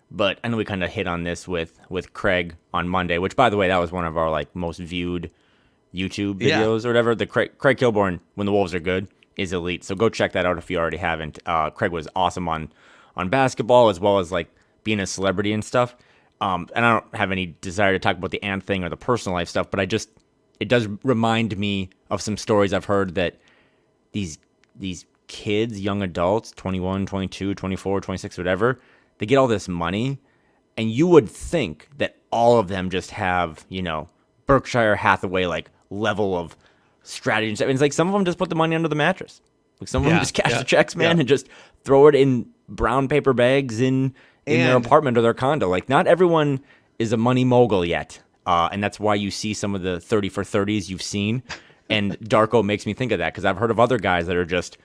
But I know we kind of hit on this with Craig on Monday, which, by the way, that was one of our like most viewed YouTube videos or whatever. The Craig Kilborn, when the Wolves are good, is elite. So go check that out if you already haven't. Craig was awesome on basketball as well as like being a celebrity and stuff. And I don't have any desire to talk about the Ant thing or the personal life stuff, but it does remind me of some stories I've heard that these kids, young adults, 21, 22, 24, 26, whatever, they get all this money, and you would think that all of them just have, Berkshire Hathaway like level of strategy. And it's like some of them just put the money under the mattress. Like some of them just cash the checks, man, and just throw it in brown paper bags in their apartment or their condo. Like not everyone is a money mogul yet. And that's why you see some of the 30 for 30s you've seen. And Darko makes me think of that because I've heard of other guys that are just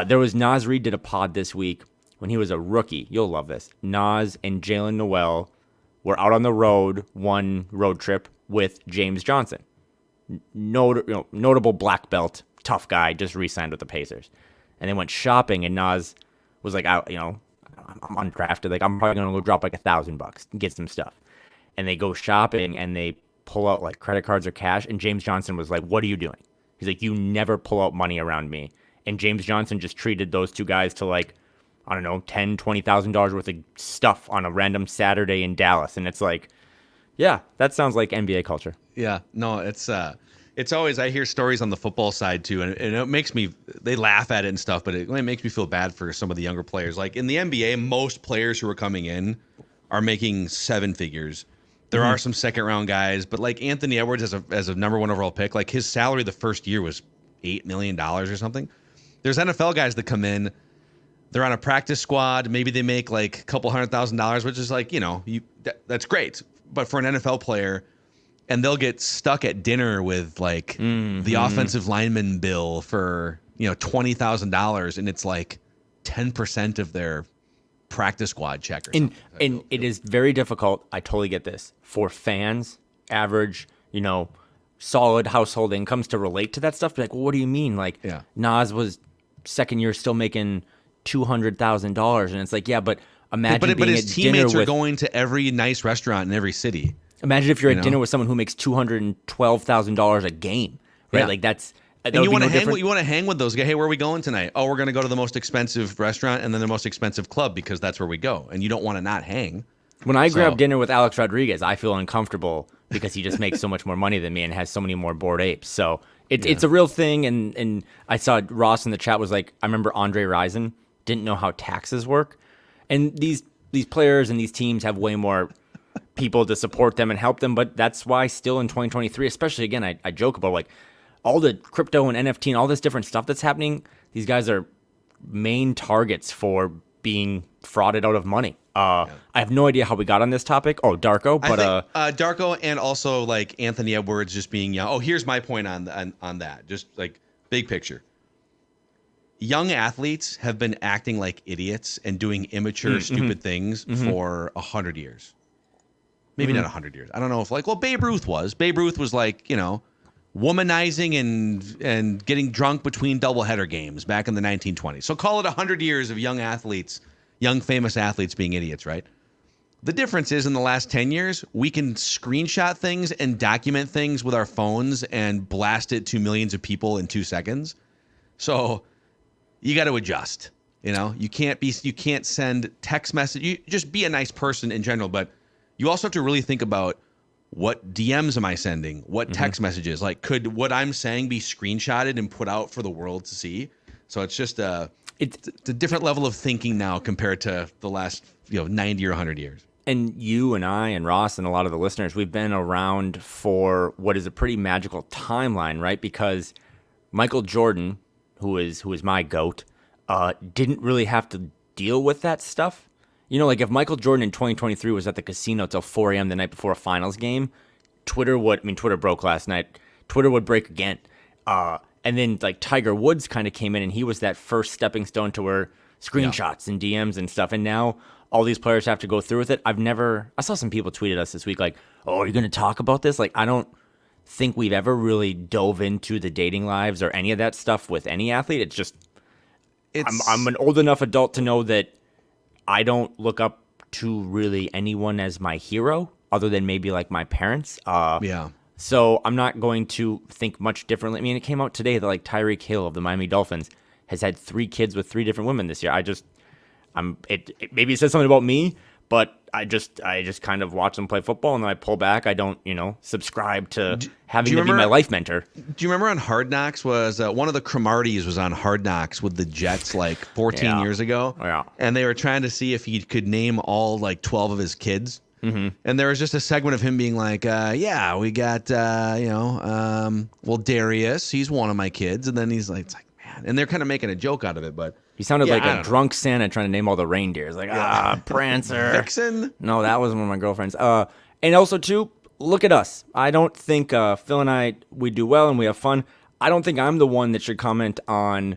there was Naz Reid did a pod this week when he was a rookie. You'll love this. Naz and Jalen Noel were out on the road, one road trip with James Johnson. Notable black belt, tough guy, just re-signed with the Pacers. And they went shopping, and Naz was like, I'm undrafted. Like, I'm probably going to go drop like $1,000 and get some stuff. And they go shopping, and they pull out like credit cards or cash. And James Johnson was like, what are you doing? He's like, you never pull out money around me. And James Johnson just treated those two guys to like, I don't know, $10,000, $20,000 worth of stuff on a random Saturday in Dallas. And it's like, yeah, that sounds like NBA culture. Yeah, no, it's always, I hear stories on the football side too, and it makes me, they laugh at it and stuff, but it makes me feel bad for some of the younger players. Like in the NBA, most players who are coming in are making seven figures. There are some second round guys, but like Anthony Edwards as a number one overall pick, like his salary the first year was $8 million or something. There's NFL guys that come in, they're on a practice squad, maybe they make like a couple $100,000, which is like, that's great. But for an NFL player, and they'll get stuck at dinner with like the offensive lineman bill for, $20,000, and it's like 10% of their practice squad check or something. And it is very difficult, I totally get this, for fans, average, solid household incomes to relate to that stuff. Be like, well, what do you mean? Like, Nas was second year still making $200,000, and it's like, yeah, but imagine being his at dinner teammates are with, going to every nice restaurant in every city. Imagine if you're at dinner with someone who makes $212,000 a game, right? Yeah. Like that's. And you want to hang with those guys. Hey, where are we going tonight? Oh, we're going to go to the most expensive restaurant and then the most expensive club because that's where we go. And you don't want to not hang. When I grab dinner with Alex Rodriguez, I feel uncomfortable because he just makes so much more money than me and has so many more Bored Apes. So it's a real thing. And I saw Ross in the chat was like, I remember Andre Rison didn't know how taxes work. And these players and these teams have way more people to support them and help them. But that's why still in 2023, especially again, I joke about like all the crypto and NFT and all this different stuff that's happening. These guys are main targets for being frauded out of money. I have no idea how we got on this topic. Oh, Darko, but I think, Darko and also like Anthony Edwards just being young. Oh, here's my point on that. Just like big picture. Young athletes have been acting like idiots and doing immature, stupid things for 100 years. Maybe not 100 years. I don't know if Babe Ruth was. Babe Ruth was like, womanizing and getting drunk between doubleheader games back in the 1920s. So call it 100 years of young athletes, young famous athletes being idiots, right? The difference is in the last 10 years, we can screenshot things and document things with our phones and blast it to millions of people in 2 seconds. So you got to adjust. You can't send text message. You just be a nice person in general, but you also have to really think about what DMs am I sending? What text messages? Like, could what I'm saying be screenshotted and put out for the world to see? So it's just it's a different level of thinking now compared to the last 90 or 100 years. And you and I and Ross and a lot of the listeners, we've been around for what is a pretty magical timeline, right? Because Michael Jordan, who is my GOAT, didn't really have to deal with that stuff. Like if Michael Jordan in 2023 was at the casino till 4 a.m. the night before a finals game, Twitter broke last night. Twitter would break again. And then like Tiger Woods kind of came in and he was that first stepping stone to where screenshots and DMs and stuff. And now all these players have to go through with it. I saw some people tweet at us this week like, oh, are you going to talk about this? Like, I don't think we've ever really dove into the dating lives or any of that stuff with any athlete. It's just, I'm an old enough adult to know that I don't look up to really anyone as my hero other than maybe like my parents. So I'm not going to think much differently. I mean, it came out today that like Tyreek Hill of the Miami Dolphins has had 3 kids with 3 different women this year. Maybe it says something about me, but I just kind of watch them play football and then I pull back. I don't, subscribe to having to be my life mentor. Do you remember on Hard Knocks was one of the Cromarties was on Hard Knocks with the Jets like 14 years ago? Yeah. And they were trying to see if he could name all like 12 of his kids. Mm-hmm. And there was just a segment of him being like, we got, Darius, he's one of my kids. And then he's like, it's like, man. And they're kind of making a joke out of it, but. He sounded like a drunk Santa trying to name all the reindeers. Like, Prancer. Vixen? No, that was one of my girlfriends. And also, too, look at us. I don't think Phil and I, we do well and we have fun. I don't think I'm the one that should comment on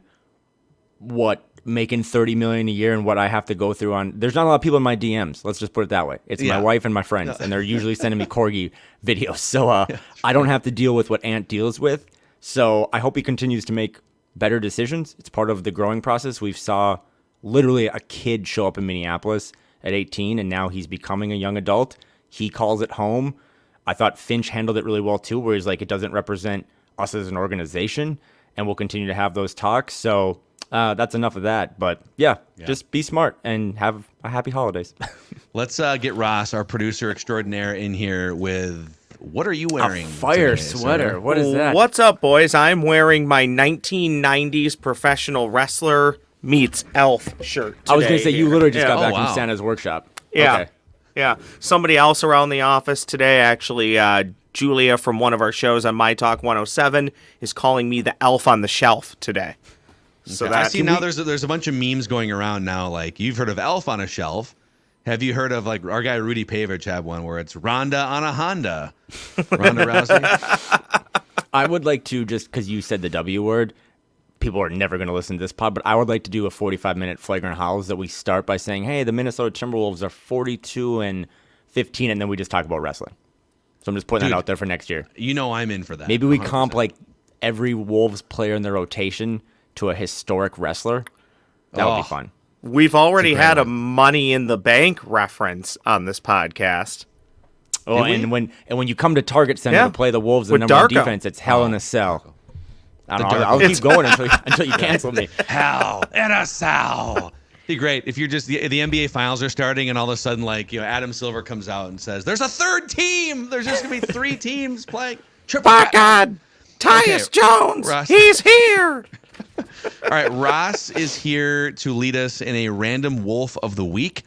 making $30 million a year and what I have to go through on. There's not a lot of people in my DMs. Let's just put it that way. It's my wife and my friends, and they're usually sending me corgi videos. So I don't have to deal with what Ant deals with. So I hope he continues to make better decisions. It's part of the growing process. We saw literally a kid show up in Minneapolis at 18, and now he's becoming a young adult. He calls it home. I thought Finch handled it really well, too, where he's like, it doesn't represent us as an organization, and we'll continue to have those talks. So that's enough of that. But, just be smart and have a happy holidays. Let's get Ross, our producer extraordinaire, in here with... What are you wearing? A fire today, sweater. sir? What is that? What's up, boys? I'm wearing my 1990s professional wrestler meets elf shirt today. I was going to say, you literally just got back wow. from Santa's workshop. Yeah. Okay. Yeah. Somebody else around the office today, actually, Julia from one of our shows on My Talk 107 is calling me the elf on the shelf today. So I see now there's a bunch of memes going around now. Like, you've heard of elf on a shelf. Have you heard of, like, our guy Rudy Pavich had one where it's Ronda on a Honda? Ronda Rousey? I would like to, just because you said the W word, people are never going to listen to this pod, but I would like to do a 45-minute Flagrant Howls that we start by saying, hey, the Minnesota Timberwolves are 42-15, and then we just talk about wrestling. So I'm just putting that out there for next year. I'm in for that. Maybe we 100%. comp, like, every Wolves player in their rotation to a historic wrestler. That would be fun. We've already had a Money in the Bank reference on this podcast. Oh, and when you come to Target Center to play the Wolves, the With number one Darko. Defense, it's Hell in a Cell. I don't know. I'll keep going until you cancel me. Hell in a Cell. Be great if you're just the NBA Finals are starting and all of a sudden, like, Adam Silver comes out and says, "There's a third team. There's just gonna be 3 teams playing." By God, Tyus Jones, Ross. he's here. All right, Ross is here to lead us in a random Wolf of the Week.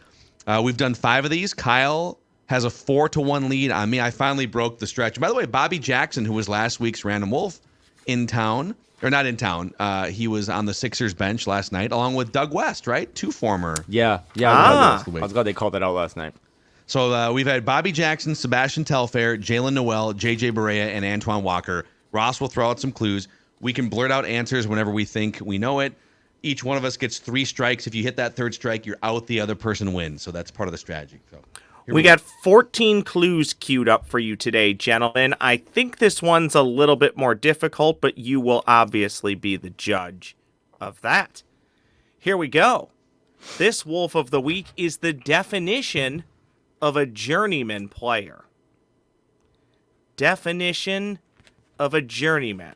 We've done 5 of these. Kyle has a 4-1 lead on me. I finally broke the stretch. By the way, Bobby Jackson, who was last week's random Wolf, in town, or not in town. He was on the Sixers bench last night, along with Doug West, right? 2 former. Yeah. Ah. I was glad they called that out last night. So we've had Bobby Jackson, Sebastian Telfair, Jalen Noel, J.J. Barea, and Antoine Walker. Ross will throw out some clues. We can blurt out answers whenever we think we know it. Each one of us gets 3 strikes. If you hit that 3rd strike, you're out. The other person wins. So that's part of the strategy. So We got 14 clues queued up for you today, gentlemen. I think this one's a little bit more difficult, but you will obviously be the judge of that. Here we go. This Wolf of the Week is the definition of a journeyman player. Definition of a journeyman.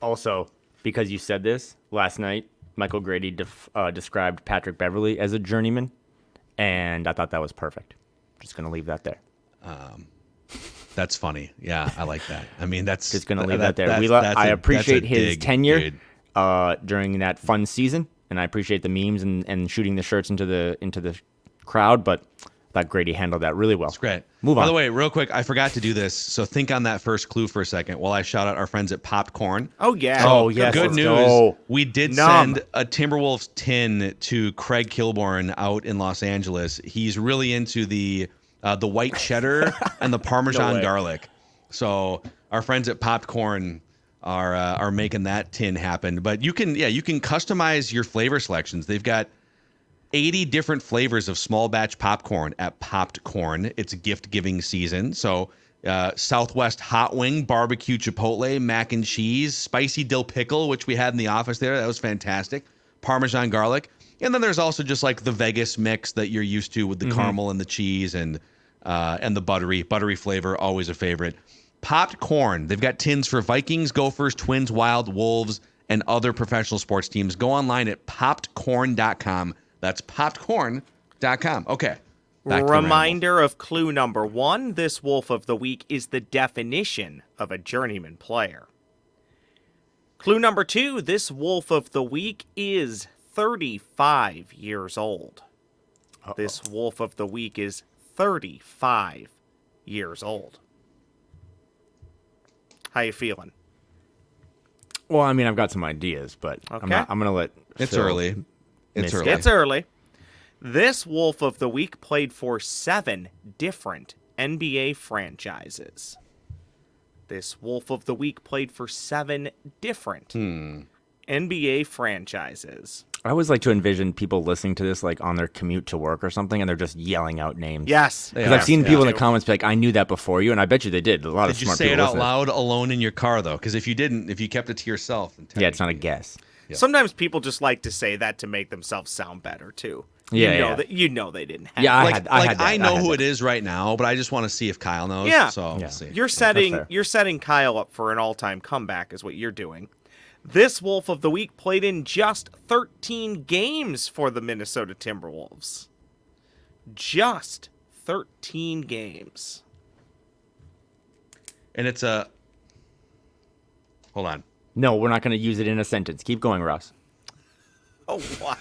Also, because you said this last night, Michael Grady described Patrick Beverley as a journeyman, and I thought that was perfect. Just going to leave that there. That's funny. Yeah, I like that. I mean, that's Just going to leave that there. I appreciate his tenure during that fun season, and I appreciate the memes and shooting the shirts into the crowd, but I thought Grady handled that really well. It's great. Move on. By the way, real quick, I forgot to do this, so think on that first clue for a second while I shout out our friends at Popped Corn. Oh, yeah. Oh, yes. Good let's news. go. We did Numb. send a Timberwolves tin to Craig Kilborn out in Los Angeles. He's really into the white cheddar and the Parmesan way. garlic. So our friends at Popped Corn are making that tin happen. But you can customize your flavor selections. They've got 80 different flavors of small batch popcorn at Popped Corn. It's gift giving season. So Southwest hot wing, barbecue chipotle, mac and cheese, spicy dill pickle, which we had in the office there. That was fantastic. Parmesan garlic. And then there's also just like the Vegas mix that you're used to with the caramel and the cheese and the buttery flavor, always a favorite. Popped Corn. They've got tins for Vikings, Gophers, Twins, Wild, Wolves, and other professional sports teams. Go online at poppedcorn.com. That's poppedcorn.com. Okay. Reminder of clue number 1. This Wolf of the Week is the definition of a journeyman player. Clue number 2. This Wolf of the Week is 35 years old. Uh-oh. This Wolf of the Week is 35 years old. How you feeling? Well, I mean, I've got some ideas, but Okay. I'm going to let It's Phil early. It's miss early. it. It's early. This Wolf of the Week played for 7 different NBA franchises. This Wolf of the Week played for 7 different NBA franchises. I always like to envision people listening to this like on their commute to work or something, and they're just yelling out names. Yes. Because I've seen people in the comments be like, I knew that before you, and I bet you they did. A lot of Did you smart say people it out listening. loud alone in your car, though? Because if you didn't, if you kept it to yourself. Yeah, it's not a guess. Sometimes people just like to say that to make themselves sound better, too. Yeah, You know they didn't have Yeah, it. I know who it is right now, but I just want to see if Kyle knows. Yeah. So Yeah. we'll see. You're fair. setting Kyle up for an all-time comeback is what you're doing. This Wolf of the Week played in just 13 games for the Minnesota Timberwolves. Just 13 games. And it's a. Hold on. No, we're not going to use it in a sentence. Keep going, Ross. Oh, wow.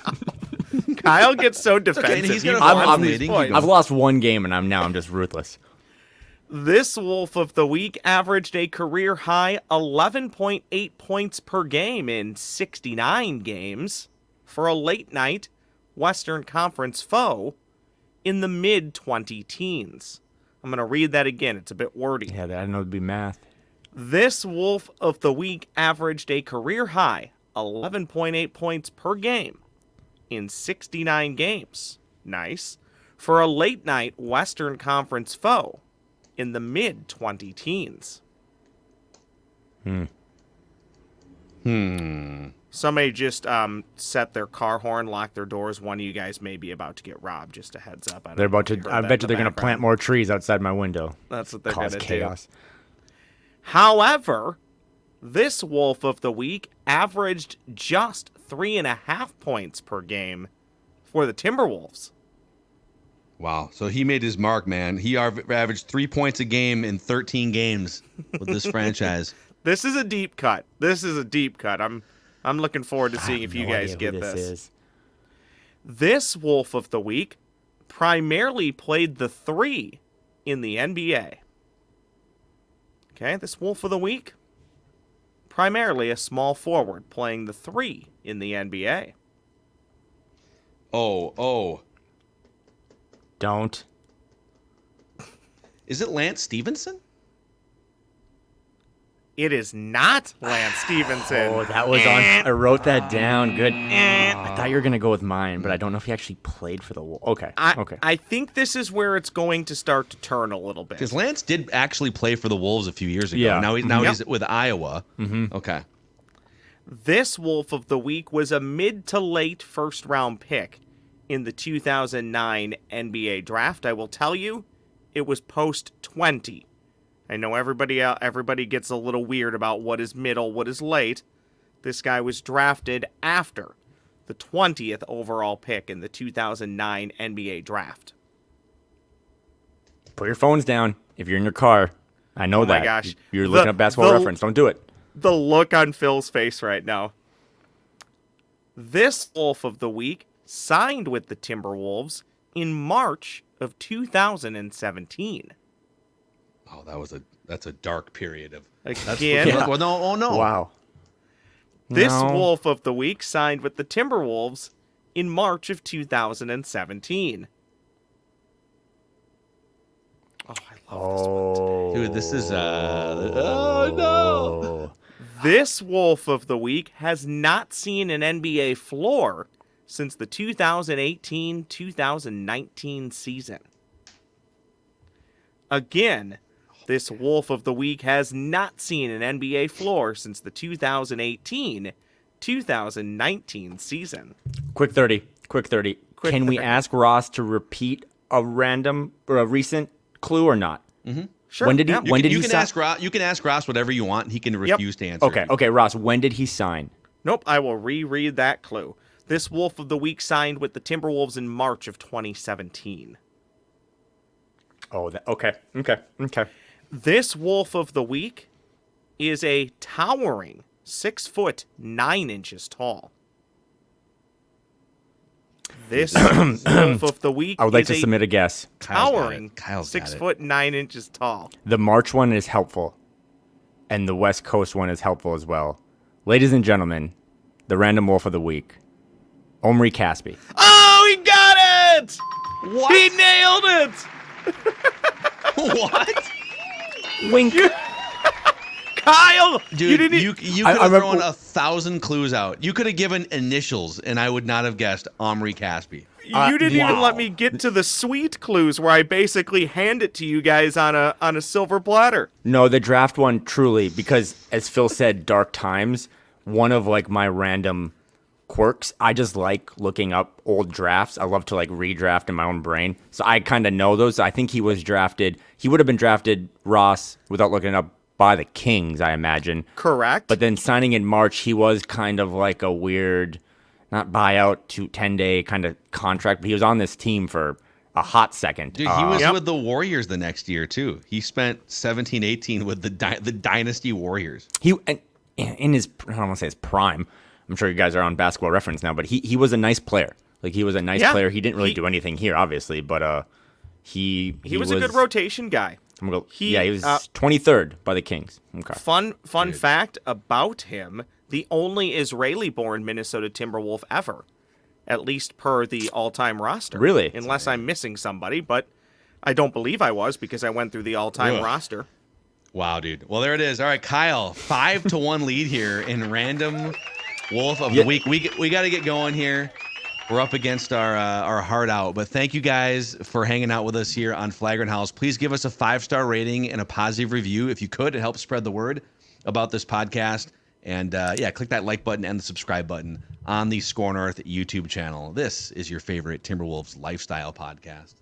Kyle gets so defensive. he's He gonna wants I'm these leading. points. I've lost one game, and I'm just ruthless. This Wolf of the Week averaged a career-high 11.8 points per game in 69 games for a late-night Western Conference foe in the mid-20 teens. I'm going to read that again. It's a bit wordy. Yeah, I didn't know it'd be math. This Wolf of the Week averaged a career-high 11.8 points per game in 69 games. Nice. For a late-night Western Conference foe in the mid-20 teens. Somebody just set their car horn, locked their doors. One of you guys may be about to get robbed. Just a heads up. They're about to. I bet you they're going to plant more trees outside my window. That's what they're going Cause to do. chaos. However, this Wolf of the Week averaged just 3.5 points per game for the Timberwolves. Wow. So he made his mark, man. He averaged 3 points a game in 13 games with this franchise. This is a deep cut. I'm looking forward to seeing if you guys get this. This Wolf of the Week primarily played the 3 in the NBA. Okay, this Wolf of the Week, primarily a small forward playing the 3 in the NBA. Oh. Don't. Is it Lance Stevenson? It is not Lance Stevenson. Oh, that was on. I wrote that down. Good. I thought you were gonna go with mine, but I don't know if he actually played for the Wolves. Okay. Okay. I think this is where it's going to start to turn a little bit. Because Lance did actually play for the Wolves a few years ago. Yeah. Now he's with Iowa. Mm-hmm. Okay. This Wolf of the Week was a mid to late first round pick in the 2009 NBA draft. I will tell you, it was post 20. I know everybody gets a little weird about what is middle, what is late. This guy was drafted after the 20th overall pick in the 2009 NBA draft. Put your phones down if you're in your car. I know that. Oh my gosh. You're looking up basketball reference. Don't do it. The look on Phil's face right now. This Wolf of the Week signed with the Timberwolves in March of 2017. Oh, that's a dark period of Again. Well, no, oh no. Wow. This No. Wolf of the Week signed with the Timberwolves in March of 2017. Oh, I love this one. Dude, this is oh no. This Wolf of the Week has not seen an NBA floor since the 2018-2019 season. Again, this Wolf of the Week has not seen an NBA floor since the 2018-2019 season. Quick 30. Can we 30. ask Ross to repeat a recent clue or not? Sure. When did he? yeah. When did You he can sign? ask Ross. You can ask Ross whatever you want. He can refuse to answer. Okay, Ross. When did he sign? Nope, I will reread that clue. This Wolf of the Week signed with the Timberwolves in March of 2017. Oh, okay. This Wolf of the Week is a towering 6 foot 9 inches tall. This Wolf of the Week I would like is to submit a guess. towering Kyle's got 6 it. foot 9 inches tall. The March one is helpful, and the West Coast one is helpful as well. Ladies and gentlemen, the random wolf of the week, Omri Caspi. Oh, he got it! What? He nailed it! What? Wink. Kyle! Dude, you didn't you could I have remember- thrown 1,000 clues out. You could have given initials, and I would not have guessed Omri Caspi. You didn't even wow. let me get to the sweet clues where I basically hand it to you guys on a silver platter. No, the draft one truly, because as Phil said, dark times. One of like my random quirks. I just like looking up old drafts. I love to like redraft in my own brain, so I kind of know those. I think he was drafted. He would have been drafted, Ross, without looking it up, by the Kings, I imagine. Correct. But then signing in March, he was kind of like a weird, not buyout to 10-day kind of contract, but he was on this team for a hot second. Dude, he was Yep. with the Warriors the next year, too. He spent 17-18 with the Dynasty Warriors. In his, I don't want to say his prime. I'm sure you guys are on Basketball Reference now, but he was a nice player. Like, he was a nice Yeah. player. He didn't really do anything here, obviously, but he was a good rotation guy. I'm gonna go, He, he was 23rd by the Kings. Okay. Fun fact about him, the only Israeli-born Minnesota Timberwolf ever, at least per the all-time roster. Really? Unless I'm missing somebody, but I don't believe I was because I went through the all-time Ugh. roster. Wow, dude. Well, there it is. All right, Kyle, 5-1 lead here in random Wolf of the Week. We got to get going here. We're up against our heart out, but thank you guys for hanging out with us here on Flagrant Howls. Please give us a 5-star rating and a positive review if you could. It helps spread the word about this podcast. And click that like button and the subscribe button on the Score North YouTube channel. This is your favorite Timberwolves lifestyle podcast.